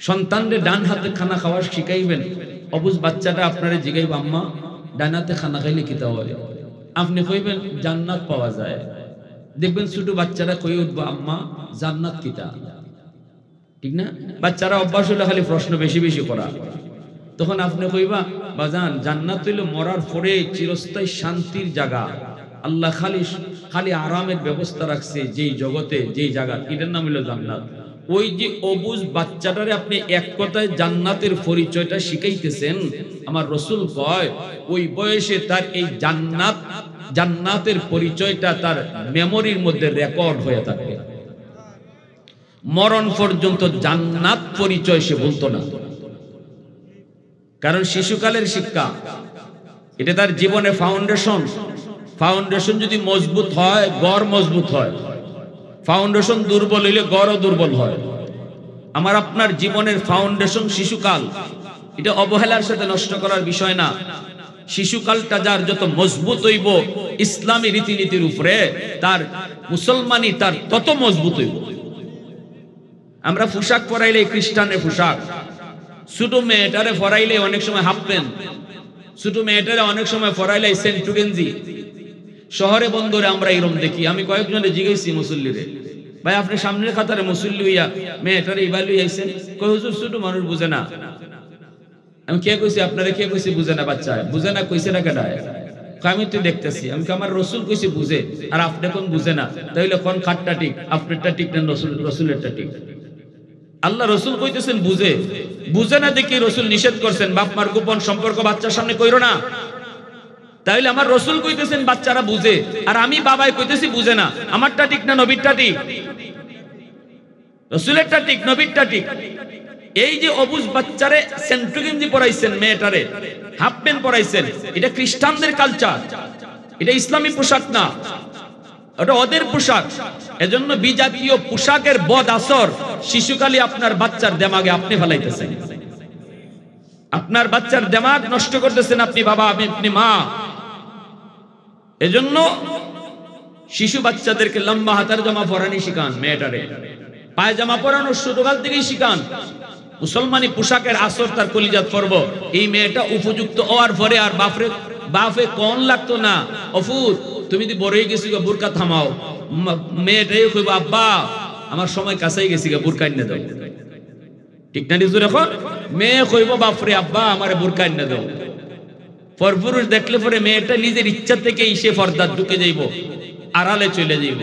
সন্তানদের ডান হাতে খানা খাওয়া শিখাইবেন। অবুজ বাচ্চাটা আপনারা জিগাইব আম্মা ডান হাতে খানা খাইলে কি তা হয়, আপনি কইবেন জান্নাত পাওয়া যায়। দেখবেন ছোট বাচ্চারা কই উঠবো আম্মা জান্নাত কিতা, ঠিক না? বাচ্চারা অভ্যাস হলে খালি প্রশ্ন বেশি বেশি করা, তখন আপনি কইবা বাজান জান্নাত হইল মরার পরে চিরস্থায়ী শান্তির জায়গা। আল্লাহ খালি খালি আরামের ব্যবস্থা রাখছে যেই জগতে, যেই জায়গা, এটার নাম হইল জান্নাত। ওই যে অবুজ বাচ্চাটারে আপনি এক কথায় জান্নাতের পরিচয়টা শিখাইতেছেন, আমার রসুল কয় ওই বয়সে তার এই জান্নাতের পরিচয়টা তার মেমোরির মধ্যে রেকর্ড হয়ে থাকে। মরণ পর্যন্ত জান্নাত পরিচয় সে বলতো না, কারণ শিশুকালের শিক্ষা এটা তার জীবনে ফাউন্ডেশন। ফাউন্ডেশন যদি মজবুত হয়, গড় মজবুত হয়। ফাউন্ডেশন দুর্বল হইলে গড়ও দুর্বল হয়। আমার আপনার জীবনের ফাউন্ডেশন শিশুকাল, এটা অবহেলার সাথে নষ্ট করার বিষয় না। শিশুকালটা যার যত মজবুত হইব ইসলামী রীতিনীতির উপরে, তার মুসলমানি তার তত মজবুত হইব। আমরা পোশাক পরাইলে খ্রিস্টানের পোশাক, ছোট মেয়েটারে পরাইলে অনেক সময় হাফ প্যান্ট, ছোট মেয়েটারে অনেক সময় পরাইলে সেন্টু গেঞ্জি। শহরে বন্দরে আমরা এরকম দেখি। আমি কয়েকজনে জিজ্ঞেসি মুসল্লিরে, ভাই আপনি সামনের কাতারে মুসল্লি হইয়া মেয়েটারে এবার লই আইছেন? কই হুজুর ছোট মানুষ বুঝে না। আমি কে কইছি আপনারে, কে কইছি বুঝে না? বাচ্চা বুঝে না কইছে না কেডা? আমি তো দেখতেছি, আমি আমার রসুল কইছি বুঝে, আর আপনি কোন বুঝে না। তাইলে কোন খাটটা ঠিক, আপনারটা ঠিক না রসুলেরটা ঠিক? আল্লাহ রসুল কইতেছেন বুঝে, বুঝে না দেখি রসুল নিষেধ করছেন বাপ মার গোপন সম্পর্ক বাচ্চার সামনে কইরো না। তাইলে আমার রসুল কইতেছেন বাচ্চারা বুঝে, আর আমি বাবাই কইতেছি বুঝে না। আমারটা ঠিক না নবীরটা ঠিক? রসুলেরটা ঠিক, নবীরটা ঠিক। এই যে অবুজ বাচ্চারে সেন্টু গেঞ্জি পরাইছেন, মেয়েটারে হাফ প্যান্ট পরাইছেন, এটা খ্রিস্টানদের কালচার, এটা ইসলামী পোশাক না, ওটা ওদের পোশাক। এজন্য বিজাতীয় পোশাকের বদ আসর শিশুকালে আপনার বাচ্চার দেমাগে আপনি ফেলাইতেছেন। আপনার বাচ্চার দেমাগ নষ্ট করতেছেন আপনি বাবা, আপনি মা। এজন্য শিশু বাচ্চাদেরকে লম্বা হাতার জামা পরানি শিখান, মেয়েটারে পায়জামা পরানো ছোটকাল থেকেই শিখান। মুসলমানি পোশাকের আসর তার কলিজাত পর্ব। এই মেয়েটা উপযুক্ত হওয়ার পরে আর বাপে কোন লাগতো না, অফুর তুমি যদি বড় হয়ে গেছি বুরকা থামাও। মেয়েটাই কইব আব্বা আমার সময় কাছেই গেছি, বুরকা এনে দাও, ঠিক না? নিজুর এখন মেয়ে কইব বাপরে আব্বা আমার বুরকা এনে দাও। পরপুরুষ দেখলে পরে মেয়েটা নিজের ইচ্ছা থেকে সে পর্দার ঢুকে যাইব, আড়ালে চলে যাইব।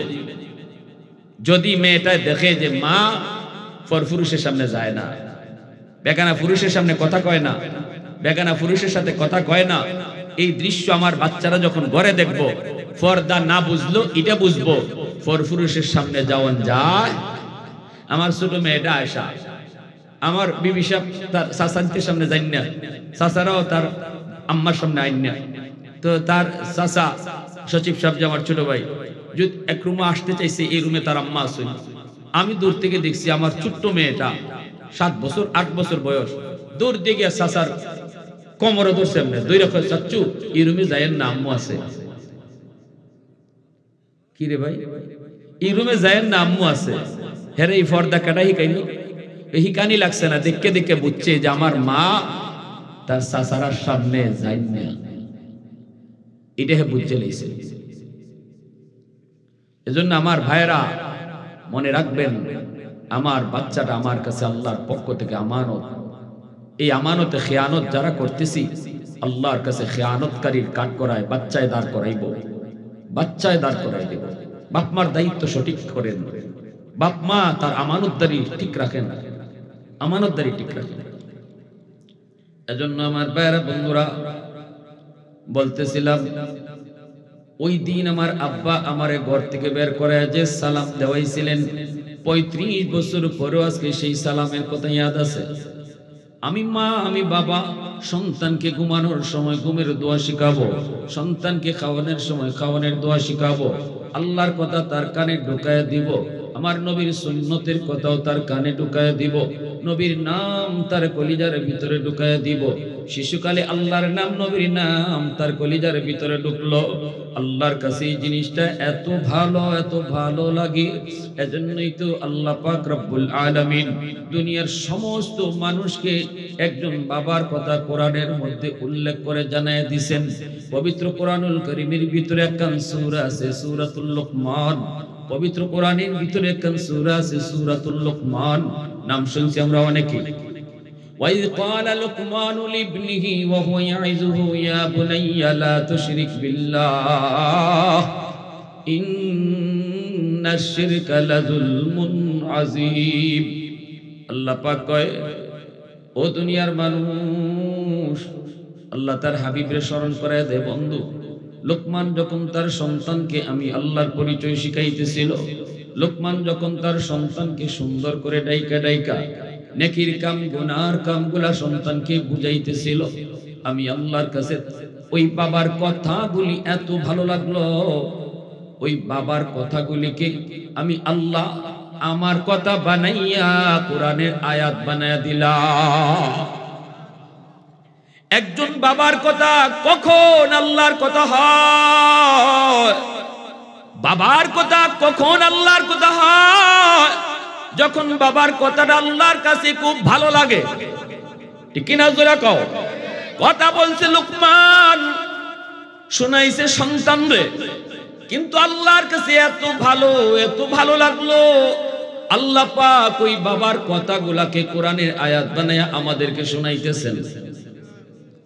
যদি মেয়েটা দেখে যে মা পরপুরুষের সামনে যায় না, বেগানা পুরুষের সামনে কথা কয় না, বেগানা পুরুষের সাথে কথা কয় না, এই দৃশ্য আমার বাচ্চারা যখন ঘরে দেখবো, পর্দা না বুঝলো এটা বুঝবো, পরপুরুষের সামনে যাওয়ান যায়। আমার ছোট মেয়েটা আয়সা আমার বিবি সাহেব তার চাচাদের সামনে যাই না, চাচারাও তার আম্মার সামনে আইন না। তো তার চাচা সচিব সাহেব যে আমার ছোট ভাই, যদি এক রুমে আসতে চাইছে, এই রুমে তার আম্মা আছে। আমি দূর থেকে দেখছি আমার ছোট্ট মেয়েটা 7 বছর 8 বছর বয়স, দূর দিকে চাচার কোমরে ধরছে, এমনি দুই রকম, চাচ্চু এই রুমে যাইয়েন না, আম্মু আছে। কি রে ভাই, এই রুমে যাইয়েন না, আম্মু আছে। হ্যাঁ এই পর্দা কাটা হিকাইনি, হিকানি লাগছে না, দেখে দেখে বুঝছে যে আমার মা তার চাচারার সামনে যাই না, এটা বুঝতে লেগেছে। এজন্য আমার ভাইরা মনে রাখবেন, আমার বাচ্চাটা আমার কাছে আল্লাহর পক্ষ থেকে আমানত। এই আমানতে খেয়ানত যারা করতেছি, আল্লাহর কাছে খেয়ানতকারীর কাঠ করায় বাচ্চায় দাঁড় করাইব, বাচ্চায় দাঁড় করাই দেব। বাপ মার দায়িত্ব সঠিক করেন, বাপ মা তার আমানতদারি ঠিক রাখেন, আমানতদারি ঠিক রাখেন। এজন্য আমার ভাইরা বন্ধুরা বলতেছিলাম, ওই দিন আমার আব্বা আমারে ঘর থেকে বের করে যে সালাম দেওয়াইছিলেন, 35 বছর পরেও আজকে সেই সালামের কথা ইয়াদ আছে। আমি মা, আমি বাবা সন্তানকে ঘুমানোর সময় ঘুমের দোয়া শিখাবো, সন্তানকে খাওয়ানোর সময় খাওয়ানোর দোয়া শিখাবো, আল্লাহর কথা তার কানে ঢুকায় দিব, আমার নবীর সুন্নতের কথাও তার কানে ঢুকায় দিব, নবীর নাম তার কলিজার ভিতরে ঢুকায় দিব। শিশুকালে আল্লাহর নাম, নবীর নাম তার কলিজার ভিতরে ঢুকলো। আল্লাহর কাছে এই জিনিসটা এত ভালো লাগে। এজন্যই তো আল্লাহ পাক রব্বুল আলামিন দুনিয়ার সমস্ত মানুষকে একজন বাবার কথা কোরআনের মধ্যে উল্লেখ করে জানায় দিয়েছেন। পবিত্র কোরআনুল কারীমের ভিতরে একখান সূরা আছে, সূরাতুল লুকমান। পবিত্র কোরআনের ভিতরে একখান সূরা আছে, সূরাতুল লুকমান। নাম শুনছি আমরা অনেকে। وَإِذْ قَالَ لُقْمَانُ لِابْنِهِ وَهُوَ يَعِظُهُ يَا بُنَيَّ لَا تُشْرِكْ بِاللَّهِ إِنَّ الشِّرْكَ لَظُلْمٌ عَظِيمٌ। আল্লাহ পাক কয়, ও দুনিয়ার মানুষ, আল্লাহ তার হাবিবের স্মরণ করায় দেয়। বন্ধু, লোকমান যখন তার সন্তানকে আমি আল্লাহর পরিচয় শিখাইতেছিল, লোকমান যখন তার সন্তানকে সুন্দর করে ডাইকা নেকির কাম গুনার কামগুলা সন্তানকে বুঝাইতেছিল, আমি আল্লাহর কাছে ওই বাবার কথাগুলি এত ভালো লাগলো, ওই বাবার কথাগুলিকে আমি আল্লাহ আমার কথা বানাইয়া কোরআনের আয়াত বানাইয়া দিলাম। একজন বাবার কথা কখন আল্লাহর কথা হয়? বাবার কথা কখন আল্লাহর কথা হয়? যখন বাবার কথাটা আল্লাহর কাছে খুব ভালো লাগে। ঠিক কিনা জোরে কও। কথা বলছে লোকমান, শোনাইছে সন্তানরে, কিন্তু আল্লাহর কাছে এত ভালো লাগলো, আল্লাহ পাক ওই বাবার কথাগুলাকে কোরআনের আয়াত বানায়া আমাদেরকে শোনাইতেছেন।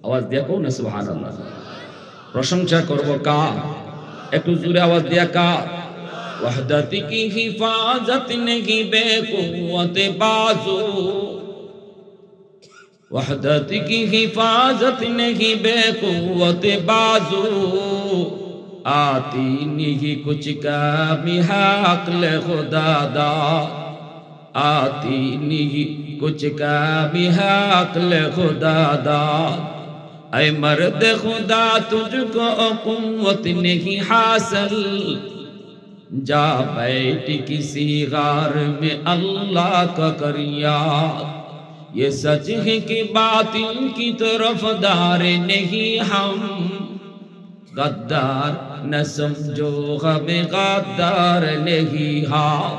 আওয়াজ দিয়া কও না সুবহানাল্লাহ। প্রশংসা করব কার? একটু জোরে আওয়াজ দিয়া কার? वहदत की हिफाजत नहीं बेकुव्वत बाजू, वहदत की हिफाजत नहीं बेकुव्वत बाजू, आती नहीं कुछ कमी अक्ल खुदा दा, आती नहीं कुछ कमी अक्ल खुदा दा, ऐ मर्द खुदा तुझको कुव्वत नहीं हासिल, जा बैठ किसी गार में अल्लाह का कर याद, ये सच है कि बातिल की तरफ दार नहीं हम, गद्दार न समझो हमें गद्दार नहीं हम,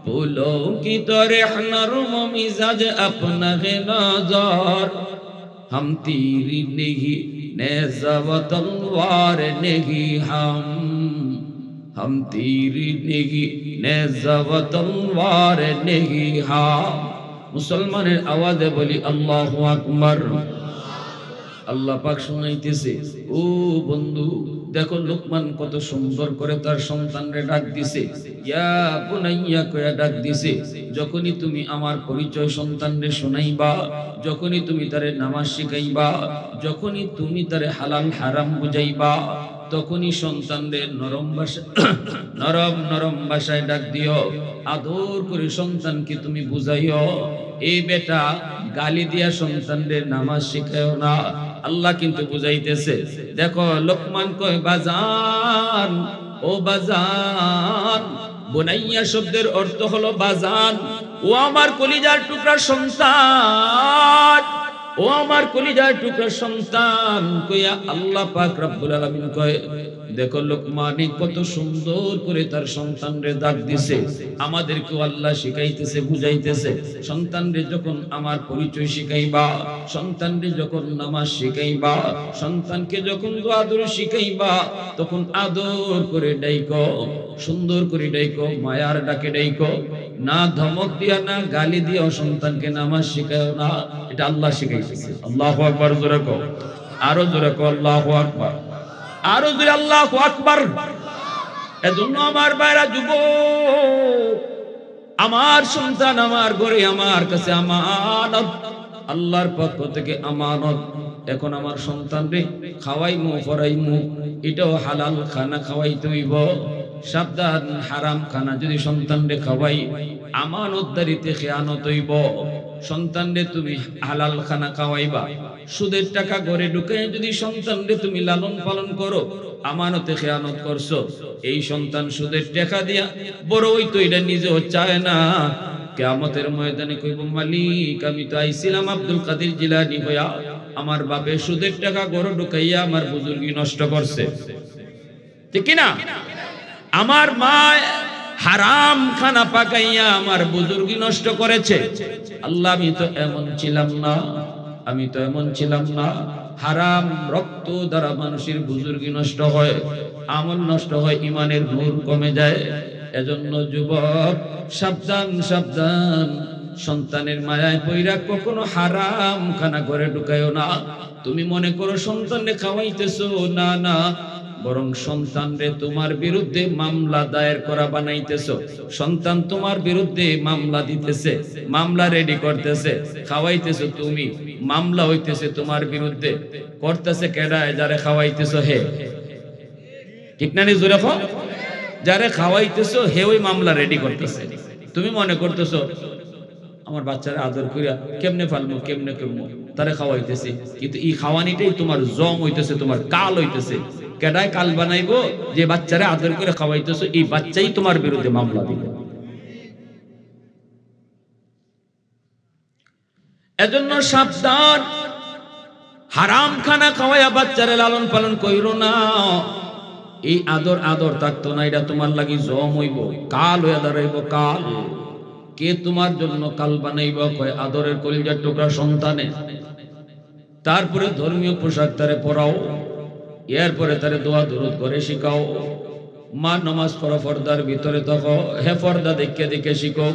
फूलों की तरह नर्म मिजाज अपना है नज़र, हम तीर नहीं नेज़ा व तलवार नहीं हम तीर नहीं नेज़ा व तलवार नहीं हम। मुसलमाনের আওয়াজে বলি আল্লাহু আকবার। আল্লাহ পাক শুনাইতেছে, ও বন্ধু দেখো লোকমান কত সুন্দর করে তার সন্তানরে ডাক দিছে, ইয়া বুনাইয়া কয়া ডাক দিছে। যখনই তুমি আমার পরিচয় সন্তানরে শোনাইবা, যখনই তুমি তারে নামাজ শিখাইবা, যখনই তুমি তারে হালাল হারাম বুঝাইবা, তখনই সন্তানদের নরম ভাষায় ডাক দিও, আদর করে সন্তানকে তুমি বুঝাইও। এই বেটা গালি দিয়া সন্তানদের নামাজ শিখায়ও না, আল্লাহ কিন্তু বুঝাইতেছে। দেখো লোকমান কয়, বাজান, ও বাজান। বুনাইয়া শব্দের অর্থ হলো বাজান, ও আমার কলিজার টুকরা সন্তান, ও আমার কলিজার টুকরা সন্তান কইয়া আল্লাহ পাক রব্বুল আলামিন কয়, দেখো লোকমানি কত সুন্দর করে তার সন্তানরে ডাক দিছে। আমাদেরকেও আল্লাহ শিখাইতেছে, বুঝাইতেছে, সন্তানরে যখন আমার পরিচয় শিখাইবা, সন্তানরে যখন নামাজ শিখাইবা, সন্তানকে যখন আদর শিখাইবা, তখন আদর করে ডাইকো, সুন্দর করে ডাইকো, মায়ার ডাকে ডাইকো, না ধমক দিয়া না গালি দিয়া সন্তানকে নামাজ শিখাও না, এটা আল্লাহ শিখাই। শিখাইতেছে। আল্লাহু আকবার জোরে কও, আরো জোরে কও আল্লাহু আকবার, আরো জোরে আল্লাহু আকবার। এজন্য আমার ভাইরা, যুবক, আমার সন্তান আমার ঘরে আমার কাছে আমানত, আল্লাহর পক্ষ থেকে আমানত। এখন আমার সন্তানরে খাওয়াইমু পড়াইমু, এটাও হালাল খানা খাওয়াইতে হইব। সাবধান, হারাম খানা যদি সন্তানরে খাওয়াই আমানতদারিতে খেয়ানত হইব। সন্তানরে তুমি হালাল খানা খাওয়াইবা, সুদের টাকা ঘরে ঢুকাই যদি সন্তানরে তুমি লালন পালন করো, আমানতে খেয়ানত করছো। এই সন্তান সুদের টাকা দিয়া বড় হইতো, এটা নিজেও চায় না। কিয়ামতের ময়দানে কইব, মালিক আমি তো আইছিলাম আব্দুল কাদের জিলানী হইয়া, আমার বাপে সুদের টাকা ঘরে ঢুকাইয়া আমার বুজুর্গি নষ্ট করছে, ঠিক কিনা? আমার মা হারাম খানা পাকাইয়া আমার বুজুর্গি নষ্ট করেছে। আল্লাহ আমি তো এমন ছিলাম না, আমি তো এমন ছিলাম না। হারাম রক্ত দ্বারা মানুষের বুজুর্গি নষ্ট হয়, আমল নষ্ট হয়, ইমানের নূর কমে যায়। এজন্য যুবক, সাবধান সাবধান, সন্তানের মায়ায় পইরা কখনো হারাম খানা ঘরে ঢুকায়ও না। তুমি মনে করো সন্তানরে খাওয়াইতেছো, না না, বরং সন্তানরে তোমার বিরুদ্ধে মামলা দায়ের করা বানাইতেছো। সন্তান তোমার বিরুদ্ধে মামলা দিতেছে, মামলা রেডি করতেছে, খাওয়াইতেছো তুমি, মামলা হইতেছে তোমার বিরুদ্ধে। করতেছে কেডায়? যারে খাওয়াইতেছো হে, ঠিক না? জোরে কও, যারে খাওয়াইতেছো হে ওই মামলা রেডি করতেছে। তুমি মনে করতেছো আমার বাচ্চারা আদর করিয়া কেমনে ফালমু, কেমনে কেমনে তারে খাওয়াইতেছি, কিন্তু এই খাওয়ানিটাই তোমার জম হইতেছে, তোমার কাল হইতেছে। কেডায় কাল বানাইবো? যে বাচ্চারে আদর করে খাওয়াইতেছো, এই বাচ্চাই তোমার বিরুদ্ধে মামলা দিবে। এজন্য সাবধান, হারাম খানা খাওয়াইয়া বাচ্চারে লালন পালন কইরো না। এই আদর আদর থাকতো না, এটা তোমার লাগি জম হইব, কাল হইয়া দাঁড়াইব। কাল কে তোমার জন্য কাল বানাইব? কয় আদরের কলিজার টুকরা সন্তানে। তারপরে ধর্মীয় পোশাক তারে পরাও, এরপরে তারে দোয়া দরুদ করে শিখাও। মা নামাজ পড়া পর্দার ভিতরে থাকো, হে পর্দা দেখে দেখে শিখো।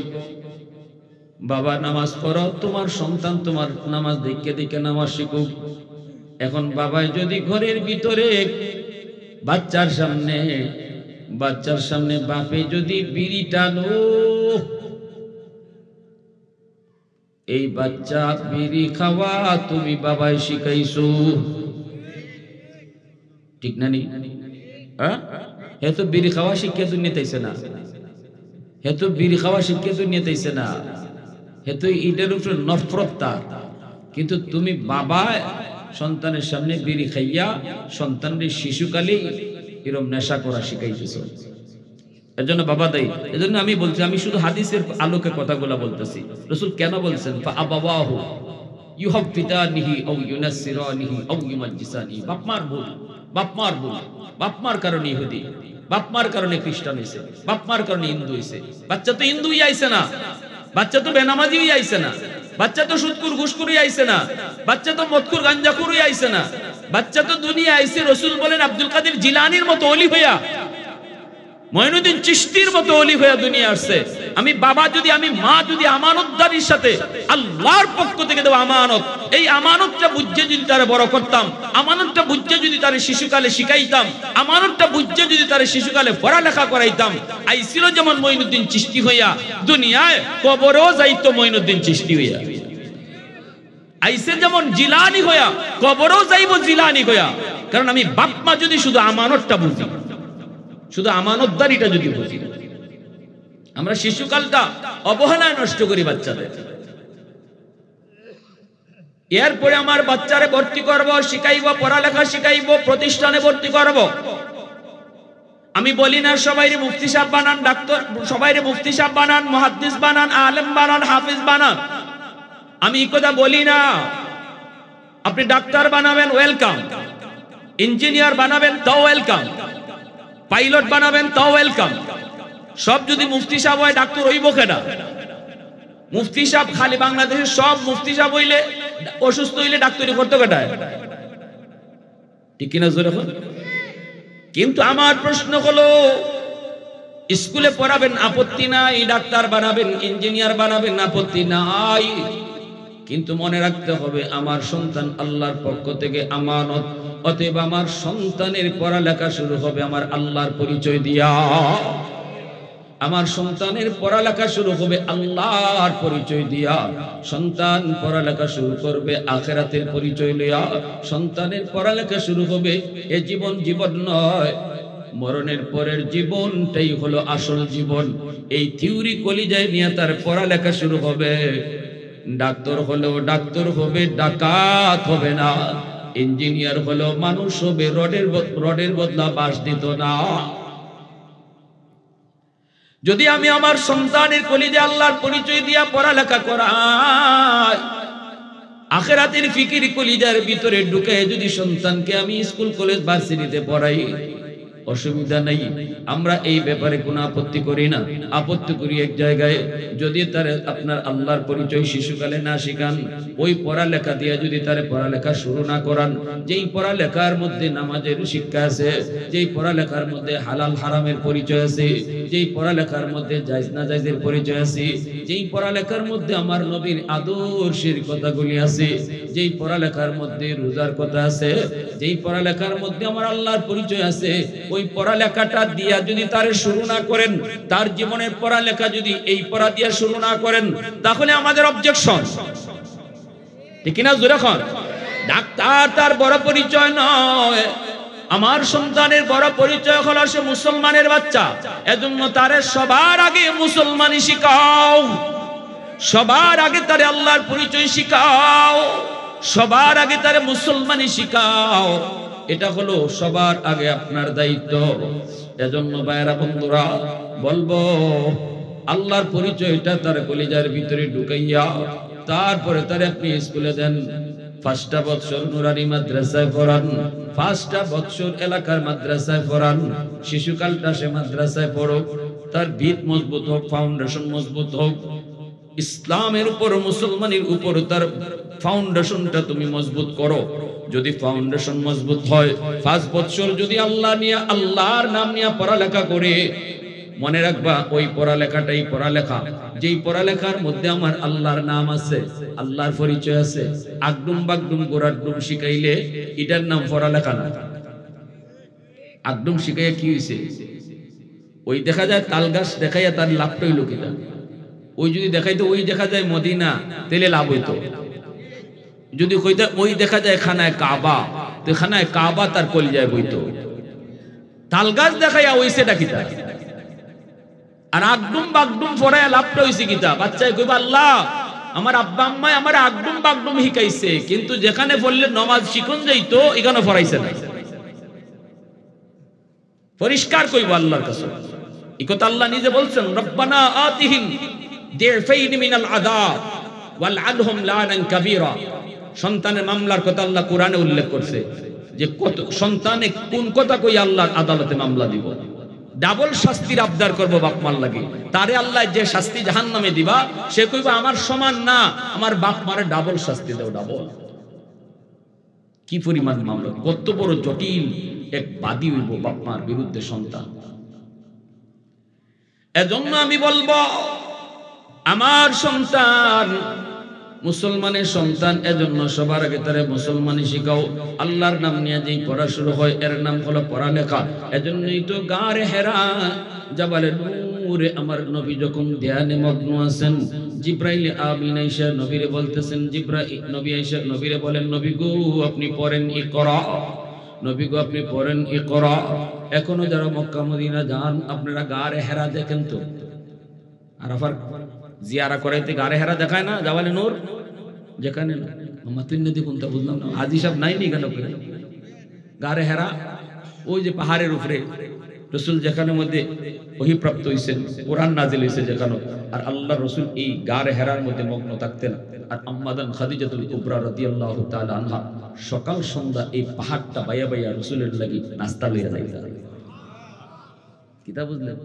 বাবা নামাজ পড়ো, তোমার সন্তান তোমার নামাজ দেখে দেখে নামাজ শিখুক। এখন বাবাই যদি ঘরের ভিতরে বাচ্চার সামনে বাপে যদি বিড়ি টানো, এই বাচ্চা বিড়ি খাওয়া তুমি বাবাই শিখাইছো, ঠিক না? নি হে তো বিড়ি খাওয়া শিক্ষা দুনিয়াতে আইছে না, হে তো বিড়ি খাওয়া শিক্ষা দুনিয়াতে আইছে না, হে তো এটার উপরে নফরত তার। কিন্তু তুমি বাবা সন্তানের সামনে বিড়ি খাইয়া সন্তানের শিশুকালে এরকম নেশা করা শিখাইতেছ। এর জন্য বাবা দায়ী। এজন্য আমি বলছি, আমি শুধু হাদিসের আলোকে কথাগুলো বলতেছি। রাসূল কেন বলছেন ফাআবাওয়াহু ইউহাব্বিতানিহি আও ইউনাসসিরানিহি আও ইউমাজ্জিসানিহি? বাপমার ভুল, বাপমার ভুল। বাপমার কারণে ইহুদি, বাপমার কারণে খ্রিস্টান হইছে, বাপমার কারণে হিন্দু হইছে। বাচ্চা তো হিন্দুই আইছে না, বাচ্চা তো বেনামাজিই আইছে না, বাচ্চা তো সুদকুর ঘুষখুরই আইছে না, বাচ্চা তো মদকুর গাঞ্জাখুরই আইছে না। বাচ্চা তো দুনিয়া আইছে রাসূল বলেন আব্দুল কাদের জিলানীর মতো ওলি হইয়া, মঈনুদ্দিন চিশতির মতো ওলি হইয়া দুনিয়া আসছে। আমি বাবা যদি, আমি মা যদি আমানতদারির সাথে আল্লাহর পক্ষ থেকে দেওয়া আমানত, এই আমানতটা বুঝে যদি তারে বড় করতাম, আমানতটা বুঝে যদি তারে শিশুকালে শিখাইতাম, আমানতটা বুঝে যদি তারে শিশুকালে পড়ালেখা করাইতাম, আইছিল যেমন মঈনুদ্দিন চিশতি হইয়া দুনিয়ায়, কবরও যাইতো মঈনুদ্দিন চিশতি হইয়া। আইছে যেমন জিলানী হইয়া, কবরও যাইব জিলানী হইয়া। কারণ আমি বাপ মা যদি শুধু আমানতটা বুঝি, শুধু আমানতদারিটা যদি বুঝি। আমরা শিশুকালটা অবহেলায় নষ্ট করি বাচ্চাদের। এরপরে আমার বাচ্চারে ভর্তি করব, শিখাইব, পড়ালেখা শিখাইব, প্রতিষ্ঠানে ভর্তি করব। আমি বলি না সবাইরে মুফতি সাহেব বানান, ডাক্তার, সবাইরে মুফতি সাহেব বানান, মুহাদ্দিস বানান, আলেম বানান, হাফিজ বানান। আমি এই কথা বলি না। আপনি ডাক্তার বানাবেন, ওয়েলকাম। ইঞ্জিনিয়ার বানাবেন, তাও ওয়েলকাম। পাইলট বানাবেন, তাও ওয়েলকাম। সব যদি মুফতি সাহেব হয়, ডাক্তার হইব কেডা? মুফতি সাহেব খালি বাংলাদেশের সব মুফতি সাহেব হইলে, অসুস্থ হইলে ডাক্তারি করতে কেডায়? ঠিক কিনা জোরে বল। কিন্তু আমার প্রশ্ন হলো, স্কুলে পড়াবেন আপত্তি নাই, ডাক্তার বানাবেন, ইঞ্জিনিয়ার বানাবেন আপত্তি নাই, কিন্তু মনে রাখতে হবে আমার সন্তান আল্লাহর পক্ষ থেকে আমানত, অতএব আমার সন্তানের পড়ালেখা শুরু হবে আমার আল্লাহর পরিচয় দিয়া। আমার সন্তানের পড়ালেখা শুরু হবে আল্লাহর পরিচয় দিয়া। সন্তান পড়ালেখা শুরু করবে আখিরাতের পরিচয় লইয়া। সন্তানের পড়ালেখা শুরু হবে এ জীবন জীবন নয়, মরণের পরের জীবনটাই হলো আসল জীবন। এই থিওরি কলিজায় নিয়ে তার পড়ালেখা শুরু হবে। ডাক্তার হলেও ডাক্তার হবে, ডাকাত হবে না। ইঞ্জিনিয়ার হলেও মানুষ হবে, রডের বদলা বাঁশ দিত না। যদি আমি আমার সন্তানের কলিজা আল্লাহর পরিচয় দিয়া পড়ালেখা করাই, আখিরাতের ফিকির কলিজার ভিতরে ঢুকে যদি সন্তানকে আমি স্কুল কলেজ ভার্সিটিতে পড়াই, অসুবিধা নাই, আমরা এই ব্যাপারে কোনো আপত্তি করি না। আপত্তি করি এক জায়গায়, যদি তার আপনার আল্লাহর পরিচয় শিশুকালে না শিখান, ওই পড়ালেখা দিয়ে যদি তার পড়ালেখা শুরু না করান, যেই পড়ালেখার মধ্যে নামাজের শিক্ষা আছে, যেই পড়ালেখার মধ্যে হালাল হারামের পরিচয় আছে, যেই পড়ালেখার মধ্যে জায়েজ না জায়েজের পরিচয় আছে, যেই পড়ালেখার মধ্যে আমার নবীর আদর্শের কথাগুলি আছে, যেই পড়ালেখার মধ্যে রোজার কথা আছে, যেই পড়ালেখার মধ্যে আমার আল্লাহর পরিচয় আছে, ওই পড়ালেখাটা দিয়া যদি তার শুরু না করেন, তার জীবনের পড়ালেখা যদি এই পড়া দিয়া শুরু না করেন, তাহলে আমাদের অবজেকশন, ঠিক না? জোরে খান। ডাক্তার তার বড় পরিচয় নয়, আমার সন্তানের বড় পরিচয় হলো সে মুসলমানের বাচ্চা। এজন্য তারে সবার আগে মুসলমানি শিখাও, সবার আগে তারে আল্লাহর পরিচয় শিখাও, সবার আগে তারে মুসলমানি শিখাও। এটা হলো সবার আগে আপনার দায়িত্ব। এজন্য ভাইরা বন্ধুরা বলবো, আল্লাহর পরিচয়টা তার কলিজার ভিতরে ঢুকাইয়া তারপরে তারে আপনি স্কুলে দেন। 5টা বছর নুরানি মাদ্রাসায় পড়ান, 5টা বছর এলাকার মাদ্রাসায় পড়ান। শিশুকালটা সে মাদ্রাসায় পড়ুক, তার ভিত মজবুত হোক, ফাউন্ডেশন মজবুত হোক। ইসলামের উপর, মুসলমানের উপর তার ফাউন্ডেশনটা তুমি মজবুত করো। যদি ফাউন্ডেশন মজবুত হয়, 5 বছর যদি আল্লাহ নিয়ে, আল্লাহর নাম নিয়ে পড়ালেখা করে, মনে রাখবা ওই পড়ালেখাটাই পড়ালেখা, যেই পড়ালেখার মধ্যে আমার আল্লাহর নাম আছে, আল্লাহর পরিচয় আছে। আগডুম বাগডুম গোড়াডুম শিখাইলে এটার নাম পড়ালেখা না। আগডুম শিখাইয়া কি হয়েছে? ওই দেখা যায় তাল গাছ দেখাইয়া তার লাভটা হইল কিনা? ওই যদি দেখাইতো ওই দেখা যায় মদিনা, তেলে লাভ হইতো। যদি কইতা ওই দেখা যায় খানায় কাবা, তো খানায় কাবা তার কলিজায় বইতো। তাল গাছ দেখাইয়া ওইছে ডাকিতা। আর আগডুম বাগডুম পড়ায় লাভটা হইছে কিতা? বাচ্চায় কইবা আল্লাহ আমার আব্বা আম্মায় আমার আগডুম বাগডুম শিখাইছে, কিন্তু যেখানে পড়লে নামাজ শিখুন যাইতো এখানে পড়াইছে না। পরিষ্কার কইব আল্লাহর কাছে। এই কথা আল্লাহ নিজে বলছেন, রব্বানা আতিহিম দিফাইন মিনাল আযাব ওয়াল আনহুম লানান কাবীরা। সন্তানের মামলার কথা আল্লাহ কোরআনে উল্লেখ করছে, যে কত সন্তানে কোন কথা কই আল্লাহর আদালতে মামলা দিব। ডাবল শাস্তির আবদার করব বাপ মার লাগে, তারে আল্লাহ যে শাস্তি জাহান্নামে দিবা, সে কইবা আমার সমান না, আমার বাপ মারে ডাবল শাস্তি দাও, ডাবল। কি পরিমাণ মামলা, কত বড় জটিল এক বাদী হইব বাপ মার বিরুদ্ধে সন্তান। এজন্য আমি বলবো, আমার সন্তান মুসলমানের সন্তান, এজন্য সবার আগে তারে মুসলমানি শিখাও। আল্লাহর নাম নিয়ে যেই পড়া শুরু হয় এর নাম হলো পড়ালেখা। এজন্যই তো গারে হেরা জাবালে নূরে আমার নবী যখন ধ্যানে মগ্ন আছেন, জিব্রাইল আমিন আয়েশা নবীরে বলতেছেন, নবী আয়েশা নবীরে বলেন, নবী গো আপনি পড়েন ইকরা, নবী গো আপনি পড়েন ইকরা। এখনো যারা মক্কা মদিনা যান, আপনারা গারে হেরা দেখেন তো, আরাফার জিয়ারা করাইতে গারে হেরা দেখায় না জাবালে নূর? যেখানে মাতুন নদী কোনটা বুঝলাম না, হাজী সাহেব নাই নি কেন গারে হেরা? ওই যে পাহাড়ের উপরে রাসূল যেখানে মধ্যে ওহীপ্রাপ্ত হইছেন, কোরআন নাজিল হইছে যেখানে, আর আল্লাহর রাসূল এই গারে হেরার মধ্যে মগ্ন থাকতেন। আর আম্মাদান খাদিজাতুল কুবরা রাদিয়াল্লাহু তাআলা আনহা সকাল সন্ধ্যা এই পাহাড়টা বাইয়া বাইয়া রাসূলের লাগি নাস্তা লইয়া যাইতেন। কিতা বুঝলেন?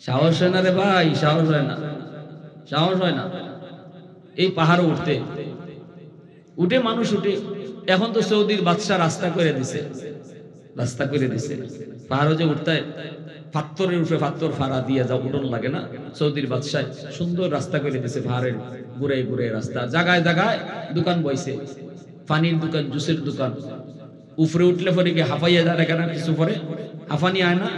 সাহস হয় না রে ভাই, সাহস হয় না, সাহস হয় না। এই পাহাড়ে উঠে মানুষ উঠে। এখন তো সৌদির বাদশা রাস্তা করে দিছে, রাস্তা করে দিছে। পাহাড়ে যে উঠতে পাথরের উপরে পাথর ফাড়া দিয়ে যা উঠন লাগে না, সৌদির বাদশাহ সুন্দর রাস্তা করে দিছে, পাহাড়ের ঘুরে ঘুরে রাস্তা, জায়গায় জায়গায় দোকান বইছে, পানির দোকান, জুসের দোকান। উপরে উঠলে পরে কি হাফাইয়া যায় না, কেন কিছু পরে হাফানি আয় না,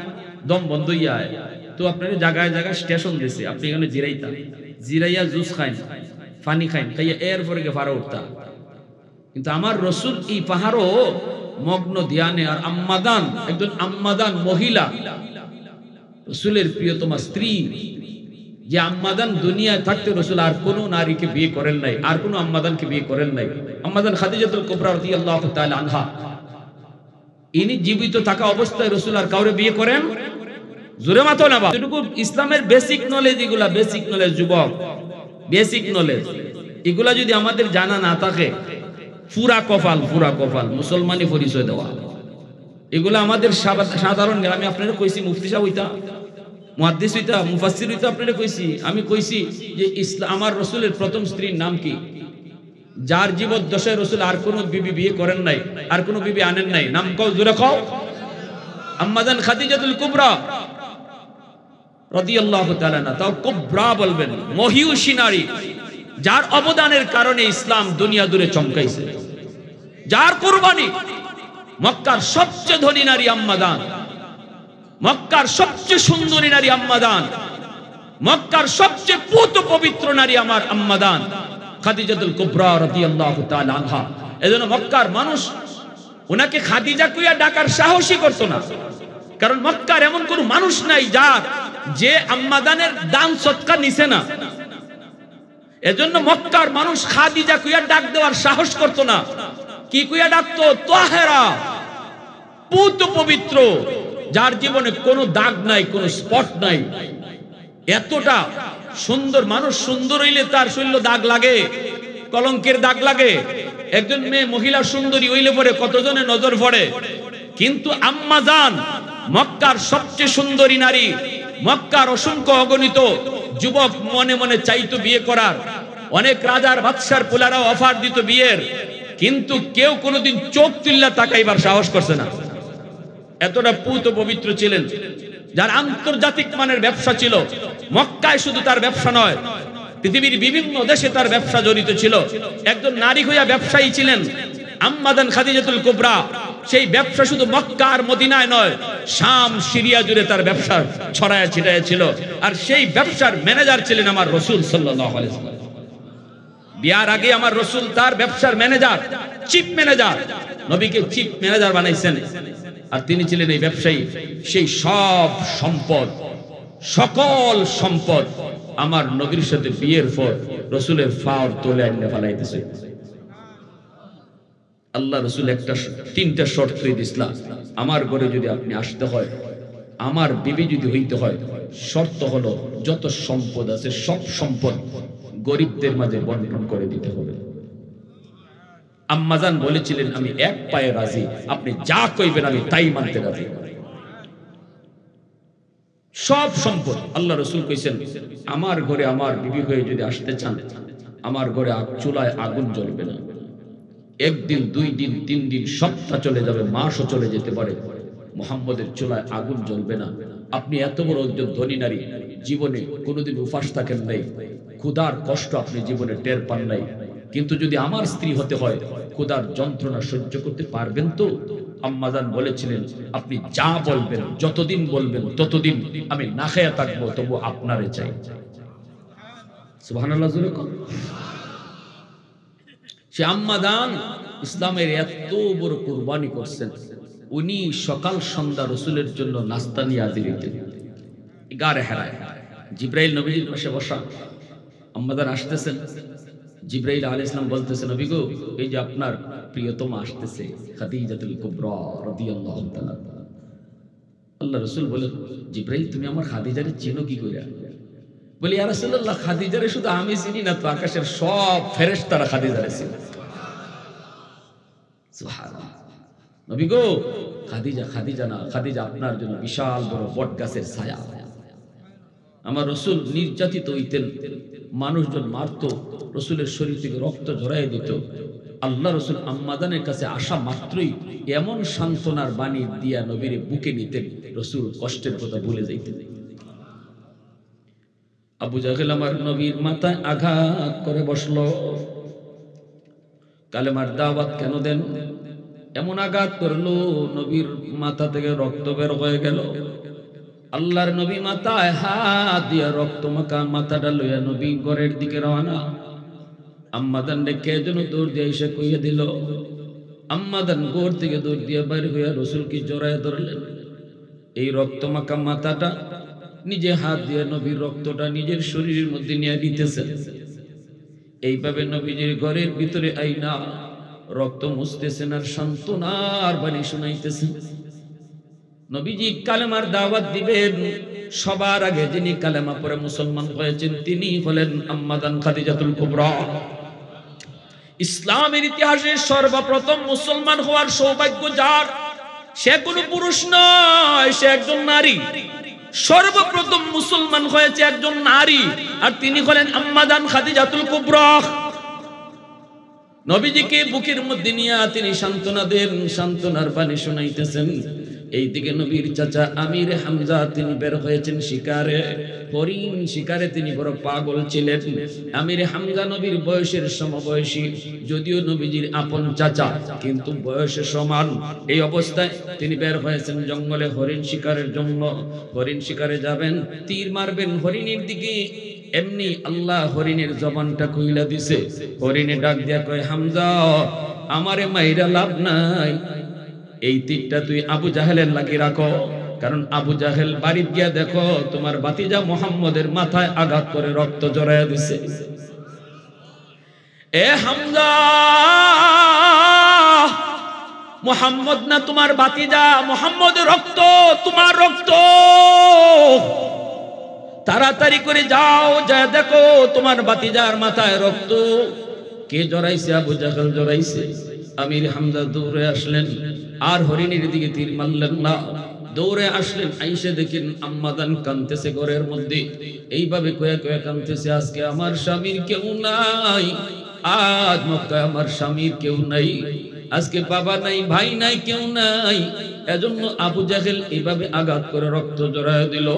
দম বন্ধ হইয়া আয়। তো আপনার জায়গায় জায়গায় স্টেশন দিছে, আপনি এখানে জিরাইতা, জিরাইয়া জুস খাইন, পানি খাইন, খাইয়া এর পরে গিয়ে পাহাড়ে উঠতা। কিন্তু আমার রসুল এই পাহাড়ও মগ্ন ধ্যানে। আর আম্মাদান, একজন আম্মাদান মহিলা, রসুলের প্রিয়তমা স্ত্রী, যে আম্মাদান দুনিয়ায় থাকতে রসুল আর কোন নারীকে বিয়ে করেন নাই, আর কোন আম্মাদানকে বিয়ে করেন নাই। আম্মাদান খাদিজাতুল কুবরা রাদিয়াল্লাহু তাআলা আনহা, ইনি জীবিত থাকা অবস্থায় রসুল আর কাউরে বিয়ে করেন? জোরে মাতো না বাবা। এটুকু ইসলামের বেসিক নলেজ, এগুলা বেসিক নলেজ যুবক, বেসিক নলেজ এগুলা যদি আমাদের জানা না থাকে, পুরা কপাল, পুরা কপাল মুসলমানি পরিচয় দেওয়া। এগুলা আমাদের সাধারণ জ্ঞান। আমি আপনারা কইছি মুফতি সাহেব হইতা, মুহাদ্দিস হইতা, মুফাসসির হইতা, আপনারা কইছি। আমি কইছি যে ইসলাম, আমার রসুলের প্রথম স্ত্রীর নাম কি? যার জীবদ্দশায় রসুল আর কোন বিবি বিয়ে করেন নাই, আর কোন বিবি আনেন নাই, নাম কও, জোরে কও। আম্মাজান খাদিজাতুল কুবরা রাদিয়াল্লাহু তাআলা আনহা। তাও কুবরা বলবেন, মহিয়সী নারী, যার অবদানের কারণে ইসলাম দুনিয়া জুড়ে চমকাইছে, যার কুরবানি। মক্কার সবচেয়ে ধনী নারী আম্মাদান, মক্কার সবচেয়ে সুন্দরী নারী আম্মাদান, মক্কার সবচেয়ে পুত পবিত্র নারী আমার আম্মাদান খাদিজাতুল কুবরা রাদিয়াল্লাহু তাআলা আনহা। এজন্য মক্কার মানুষ ওনাকে খাদিজা কইয়া ডাকার সাহসই করত না, কারণ মক্কার এমন কোন মানুষ নাই যার যে আম্মাদানের দান সৎকার নিছে না। এজন্য মক্কার মানুষ খাদিজা কইয়া ডাক দেওয়ার সাহস করত না। কি কইয়া ডাকতো? তাহেরা, পুত পবিত্র, যার জীবনে কোনো দাগ নাই, কোনো স্পট নাই। এতটা সুন্দর মানুষ, সুন্দর হইলে তার শরীরে দাগ লাগে, কলঙ্কের দাগ লাগে। একজন মেয়ে মহিলা সুন্দরী হইলে পরে কতজনে নজর পড়ে, কিন্তু আম্মা জান মক্কার সবচেয়ে সুন্দরী নারী, মক্কার অসংখ্য অগণিত যুবক মনে মনে চাইতো বিয়ে করার, অনেক রাজার বাদশার পোলারাও অফার দিত বিয়ের, কিন্তু কেউ কোনোদিন চোখ তুল্লা তাকাইবার সাহস করছে না। এতটা পুত পবিত্র ছিলেন, যার আন্তর্জাতিক মানের ব্যবসা ছিল। মক্কায় শুধু তার ব্যবসা নয়, পৃথিবীর বিভিন্ন দেশে তার ব্যবসা জড়িত ছিল। একজন নারী হইয়া ব্যবসায়ী ছিলেন আম্মাদান খাদিজাতুল কুবরা। সেই ব্যবসা শুধু মক্কা আর মদিনায় নয়, শাম, সিরিয়া জুড়ে তার ব্যবসা ছড়ায়া ছিটায়া ছিল। আর সেই ব্যবসার ম্যানেজার ছিলেন আমার রসুল সাল্লাল্লাহু আলাইহি ওয়াসাল্লাম। বিয়ার আগে আমার রসুল তার ব্যবসার ম্যানেজার, চিফ ম্যানেজার, নবীকে চিফ ম্যানেজার বানাইছেন। আর তিনি ছিলেন এই ব্যবসায়ী। সেই সব সম্পদ, সকল সম্পদ আমার নবীর সাথে বিয়ের পর রসুলের ফাওর তোলে আইনে ফেলাইতেছে। আল্লাহ রসুল তিনটা শর্ত করে দিছিলেন, আমার ঘরে যদি আপনি আসতে হয়, আমার বিবি যদি হইতে হয়, শর্ত হলো যত সম্পদ আছে সব সম্পদ গরিবদের মাঝে বন্টন করে দিতে হবে। আম্মাজান বলেছিলেন, আমি এক পায়ে রাজি, আপনি যা কইবেন আমি তাই মানতে রাজি। সব সম্পদ। আল্লাহ রসুল কইছেন, আমার ঘরে আমার বিবি হয়ে যদি আসতে চান, আমার ঘরে চুলায় আগুন জ্বলবে না। একদিন, 2 দিন, 3 দিন, সপ্তাহ চলে যাবে, মাসও চলে যেতে পারে, মুহাম্মদের চুলায় আগুন জ্বলবে না। আপনি এত বড় একজন ধনী নারী, জীবনে কোনোদিন উপাস থাকেন নাই, ক্ষুধার কষ্ট আপনি জীবনে টের পান নাই, কিন্তু যদি আমার স্ত্রী হতে হয়, ক্ষুধার যন্ত্রণা সহ্য করতে পারবেন তো? আম্মাজান বলেছিলেন, আপনি যা বলবেন, যতদিন বলবেন ততদিন আমি না খেয়ে থাকবো, তবু আপনারে চাই। সুবহানাল্লাহ। সে আম্মাজান ইসলামের এত বড় কুরবানি করছেন। উনি সকাল সন্ধ্যা রসুলের জন্য নাস্তা নিয়ে হাজির হইতেন। গারে হেরায় জিব্রাইল নবীর পাশে বসা, আম্মাজান আসতেছেন। জিব্রাইল আলাইহিস সালাম বলতেছেন, নবী গো, এই যে আপনার প্রিয়তমা আসতেছে খাদিজাতুল কুবরা রাদিয়াল্লাহু তাআলা। আল্লাহ রাসূল বলেন, জিব্রাইল তুমি আমার খাদিজারে চিনো কি করে? বলি, ইয়া রাসূলুল্লাহ, খাদিজারে শুধু আমি চিনি না তো, আকাশের সব ফেরেশতারা খাদিজারে চিনে। সুবহানাল্লাহ। নবী গো, খাদিজা না, খাদিজা আপনার জন্য বিশাল বড় বট গাছের ছায়া। আমার রসুল নির্যাতিত হইতেন, মানুষজন মারত, রসুলের শরীর থেকে রক্ত ঝরাই দিত, আল্লাহ রাসূল আম্মাদানের কাছে আসা মাত্রই এমন সান্ত্বনার বাণী দিয়া নবীর বুকে নিতেন, রাসূল কষ্টের কথা ভুলে যাইতেন। আবু জাহেল আমার নবীর মাথায় আঘাত করে বসলো। কালেমার দাওয়াত কেন দেন? এমন আঘাত করলো নবীর মাথা থেকে রক্ত বের হয়ে গেল। আল্লাহর নবী মাথায় হাত দিয়া রক্ত মাখা মাথাটা লইয়া নবী ঘরের দিকে রওনা। আম্মাদান কে যেন দৌড় দিয়ে এসে কইয়া দিল। আম্মাদান ঘর থেকে দৌড় দিয়ে বাইর হইয়া রাসূলকে জড়ায় ধরলেন। এই রক্ত মাখা মাথাটা নিজে হাত দিয়ে নবীর রক্তটা নিজের শরীরের মধ্যে নিয়ে দিতেছেন। এইভাবে নবীজির ঘরের ভিতরে আইনা রক্ত মুছতেছেন আর সান্ত্বনার বাণী শুনাইতেছেন। নবীজি কালেমার দাওয়াত দিবেন, সবার আগে যিনি কালেমা পড়ে মুসলমান হয়েছেন তিনি হলেন আম্মাদান খাদিজাতুল কুবরা। ইসলামের ইতিহাসে সর্বপ্রথম মুসলমান হওয়ার সৌভাগ্য যার, সে কোনো পুরুষ নয়, সে একজন নারী। সর্বপ্রথম মুসলমান হয়েছে একজন নারী, আর তিনি হলেন আম্মাদান খাদিজাতুল কুবরা। নবীজিকে বুকের মধ্যে নিয়ে তিনি সান্ত্বনা দেন, সান্ত্বনার বাণী শোনাইতেছেন। এইদিকে নবীর চাচা আমির হামজা তিনি বের হয়েছেন শিকারে, হরিণ শিকারে তিনি বড় পাগল ছিলেন। আমির হামজা নবীর বয়সের সমবয়সী, যদিও নবীজির আপন চাচা কিন্তু বয়সে সমান। এই অবস্থায় তিনি বের হয়েছেন জঙ্গলে হরিণ শিকারের জন্য। হরিণ শিকারে যাবেন, তীর মারবেন হরিণের দিকে। এমনি আল্লাহ হরিণের জবানটা খুইলা দিছে। হরিণে ডাক দিয়া কয়, হামজা আমারে মাইরা লাভ নাই, এই তীরটা তুই আবু জাহেলের লাগি রাখো। কারণ আবু জাহেল বাড়ি গিয়া দেখো তোমার ভাতিজা মুহাম্মদের মাথায় আঘাত করে রক্ত জড়াইয়া দিছে। এ হামজা, মুহাম্মদ না তোমার ভাতিজা, মুহাম্মদের রক্ত তোমার রক্ত। তাড়াতাড়ি করে যাও, যা দেখো তোমার ভাতিজার মাথায় রক্ত। কে জড়াইছে? আবু জাহেল জড়াইছে। আমির হামজা দৌড়ে আসলেন, আর হরিণের দিকে তীর মারলেন না। দৌড়ে আসলেন, আইসে দেখেন আম্মাদান কাঁদতেছে ঘরের মধ্যে। এইভাবে কয়ে কয়ে কাঁদতেছে, আজকে আমার স্বামীর কেউ নাই, আজ মক্কায় আমার স্বামীর কেউ নাই, আজকে বাবা নাই, ভাই নাই, কেউ নাই। এজন্য আবু জাহেল এইভাবে আঘাত করে রক্ত জড়ায় দিল।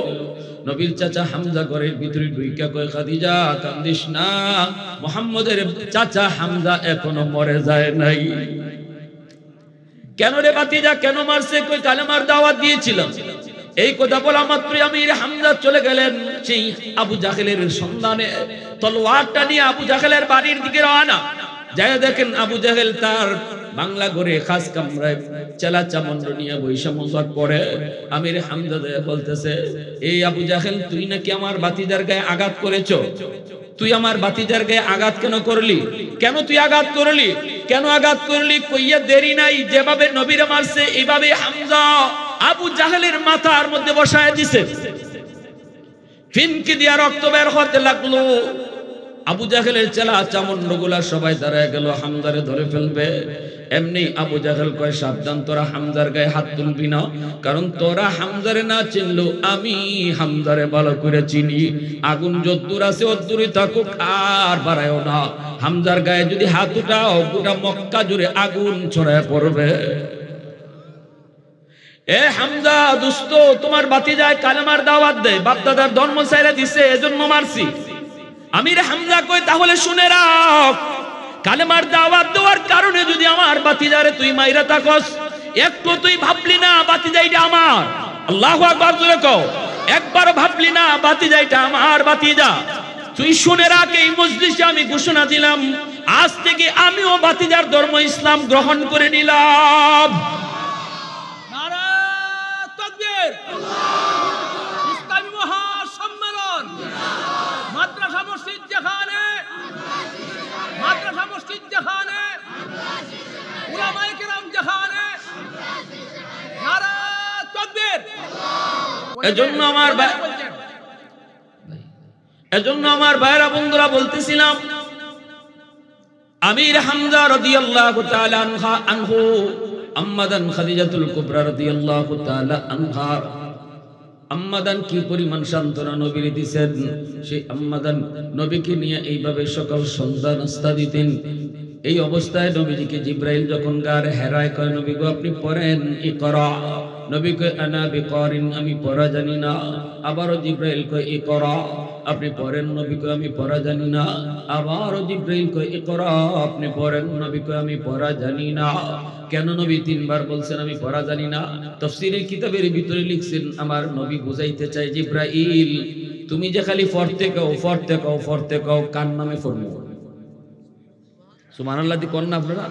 নবীর চাচা হামজা ঘরের ভিতরে ঢুইকা কয়, খাদিজা কান্দিস না, মুহাম্মদের চাচা হামজা এখনো মরে যায় নাই। কেন রে ভাতিজা, কেন মারছে? কই কালেমার দাওয়াত দিয়েছিলাম। এই কথা বলা মাত্রই আমির হামজা চলে গেলেন সেই আবু জাহেলের সন্ধানে। তলোয়ারটা নিয়ে আবু জাহেলের বাড়ির দিকে রওনা। যায় দেখেন আবু জাহেল তার বাংলা ঘরে খাস কামরায় চেলা চামন্ড নিয়ে বৈশা মজাক করে। আমির হামজা বলতেছে, এই আবু জাহেল, তুই নাকি আমার ভাতিজার গায়ে আঘাত করেছ? তুই আমার ভাতিজার গায়ে আঘাত কেন করলি? কেন তুই আঘাত করলি? কেন আঘাত করলি? কইয়া দেরি নাই, যেভাবে নবীরে মারছে এইভাবে হামজা আবু জাহেলের মাথার মধ্যে বসায় দিছে। ফিনকি দিয়া রক্ত বের হতে লাগলো। আবু জাহেলের চেলা চামন্ডগুলা সবাই দাঁড়ায় গেল, হামজারে ধরে ফেলবে। এমনি আবু জাহেল কয়, সাবধান, তোরা হামজার গায়ে হাত তুলবি না, কারণ তোরা হামজারে না চিনলো আমি হামজারে ভালো করে চিনি। আগুন যদ্দূর আছে অদ্দূরই থাকুক, আর বাড়ায়ও না। হামজার গায়ে যদি হাত উঠাও গোটা মক্কা জুড়ে আগুন ছড়ায় পড়বে। এ হামজা দোস্ত, তোমার ভাতিজায় কালেমার দাওয়াত দেয়, বাপদাদার ধর্ম ছাইরা দিছে, এজন্য মারছি। আমির হামজা কই, তাহলে শুনে রাখ, কালেমার দাওয়াত দেওয়ার কারণে যদি আমার ভাতিজারে তুই মাইরা থাকস, একটু তুই ভাবলি না ভাতিজাইটা আমার। আল্লাহু আকবার জোরে কও। একবার ভাবলি না ভাতিজাইটা আমার ভাতিজা। তুই শুনে রাখ, এই মজলিসে আমি ঘোষণা দিলাম, আজ থেকে আমিও ভাতিজার ধর্ম ইসলাম গ্রহণ করে নিলাম। নারে তাকবীর! ইসলামী মহাসম্মেলন মাদ্রাসা মসজিদ যেখানে, মাদ্রাসা মসজিদ যেখানে, উলামায়ে কেরাম যেখানে, নারে তাকবীর! এজন্য আমার ভাইরা বন্ধুরা বলতেছিলাম, আমির হামজা রাদিয়াল্লাহু তাআলা আনহু, আম্মাদান খাদিজাতুল কুবরা রাদিয়াল্লাহু তাআলা আনহা, আম্মাদান কি পরিমাণ সান্ত্বনা নবীর দিয়েছেন। সেই আম্মাদান নবীকে নিয়ে এইভাবে সকাল সন্ধ্যা নাস্তা দিতেন। এই অবস্থায় নবীজিকে জিব্রাইল যখন গারে হেরায় কয় নবী গো আপনি পড়েন ইকরা, নবী কয় আনা বিকারিন, আমি পড়া জানি না। আবারও জিব্রাইল কয় ইকরা, আপনি পড়েন, নবী কয় আমি পড়া জানি না। আবারও জিব্রাইল কয় ইকরা, আপনি পড়েন, নবী কয় আমি পড়া জানি না। কেন নবী তিনবার বলছেন আমি পড়া জানি না? তাফসীরের কিতাবের ভিতরে লিখছেন আমার নবী বুঝাইতে চাই জিব্রাইল তুমি যে খালি পড়তে কও পড়তে কও পড়তে কও, কার নামে পড়বো? সুবহানাল্লাহ দি কোন না আপনারা?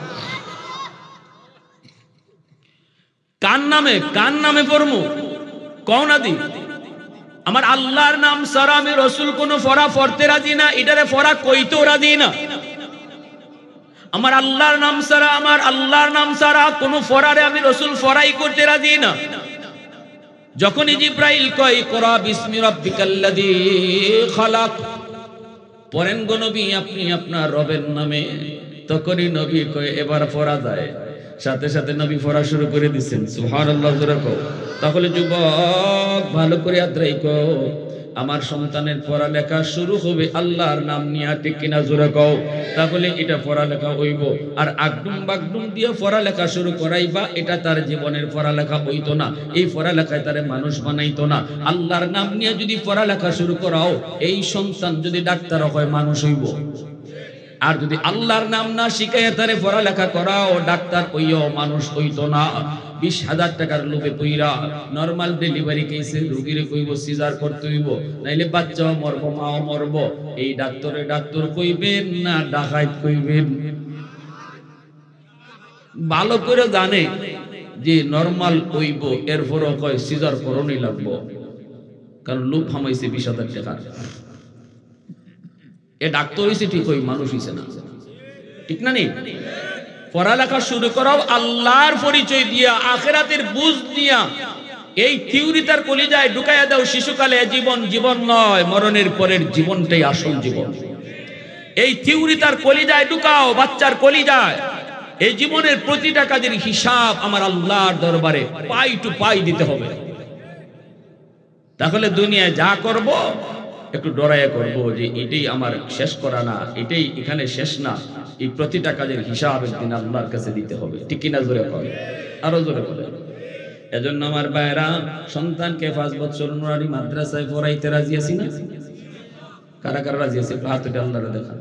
কার নামে পড়বো? কোন আদি? আমার আল্লাহর নাম ছাড়া আমি রাসূল কোন ফরা পড়তে রাজি না, এটারে ফরা কইতেও রাজি না। আমার আল্লাহর নাম ছাড়া কোন ফরারে আমি রাসূল ফরাই করতে রাজি না। যখনই জিব্রাইল কয় ইকরা বিসমি রাব্বিকাল্লাযী খালাক, পড়েন গো নবী আপনি আপনার রবের নামে, তখনই নবী কয় এবার পড়া যায়। সাথে সাথে নবী পড়া শুরু করে দিচ্ছেন। সুবহানাল্লাহ জোরে কও। তাহলে যুবক ভালো করে আদ্রাই কও, আমার সন্তানের পড়ালেখা শুরু হবে আল্লাহর নাম নিয়ে, ঠিক কিনা জোরে কও। তাহলে এটা পড়ালেখা হইব। আর আগডুম বাগডুম দিয়ে পড়ালেখা শুরু করাইবা, এটা তার জীবনের পড়ালেখা হইতো না। এই পড়ালেখায় তারে মানুষ বানাইতো না। আল্লাহর নাম নিয়ে যদি পড়ালেখা শুরু করাও, এই সন্তান যদি ডাক্তার হয় মানুষ হইব। আর যদি আল্লাহর নাম না শিখাইয়া তারে পড়ালেখা করাও, ডাক্তার হইও মানুষ হইতো না। 20,000 টাকার লোভে পইরা নরমাল ডেলিভারি কেসে রোগীরে কইব সিজার করতে হইব, নাইলে বাচ্চাও মরব মাও মরব। এই ডাক্তার কইবেন না ডাকাইত কইবেন? ভালো করে জানে যে নরমাল হইব, এরপরও কয় সিজার করণই লাগবো, কারণ লোভ হামাইছে 20,000 টাকা। এ ডাক্তার হইছে ঠিক, ওই মানুষ হইছে না, ঠিক না? নেই পড়ালেখা শুরু করাও আল্লাহর পরিচয় দিয়া, আখিরাতের বুঝ দিয়া। এই থিওরি তার কলিজায় ঢুকাইয়া দাও। শিশুকালে জীবন নয়, মরণের পরের জীবনটাই আসল জীবন। এই থিওরি তার কলিজায় ঢুকাও, বাচ্চার কলিজায়। এই জীবনের প্রতিটা কাজের হিসাব আমার আল্লাহর দরবারে পাই টু পাই দিতে হবে। তাহলে দুনিয়ায় যা করব একটু ডরাইয়া করবো যে এটাই আমার শেষ করা না, এটাই এখানে শেষ না। এই প্রতিটা কাজের হিসাব একদিন আল্লাহর কাছে দিতে হবে, ঠিক কিনা জোরে করে? আরো জোরে করে। এজন্য আমার ভাইরা, সন্তানকে 5 বছর নুরানি মাদ্রাসায় পড়াইতে রাজি আছি না? কারা কারা রাজি আছে? হাত উঠে আল্লাহরে দেখা।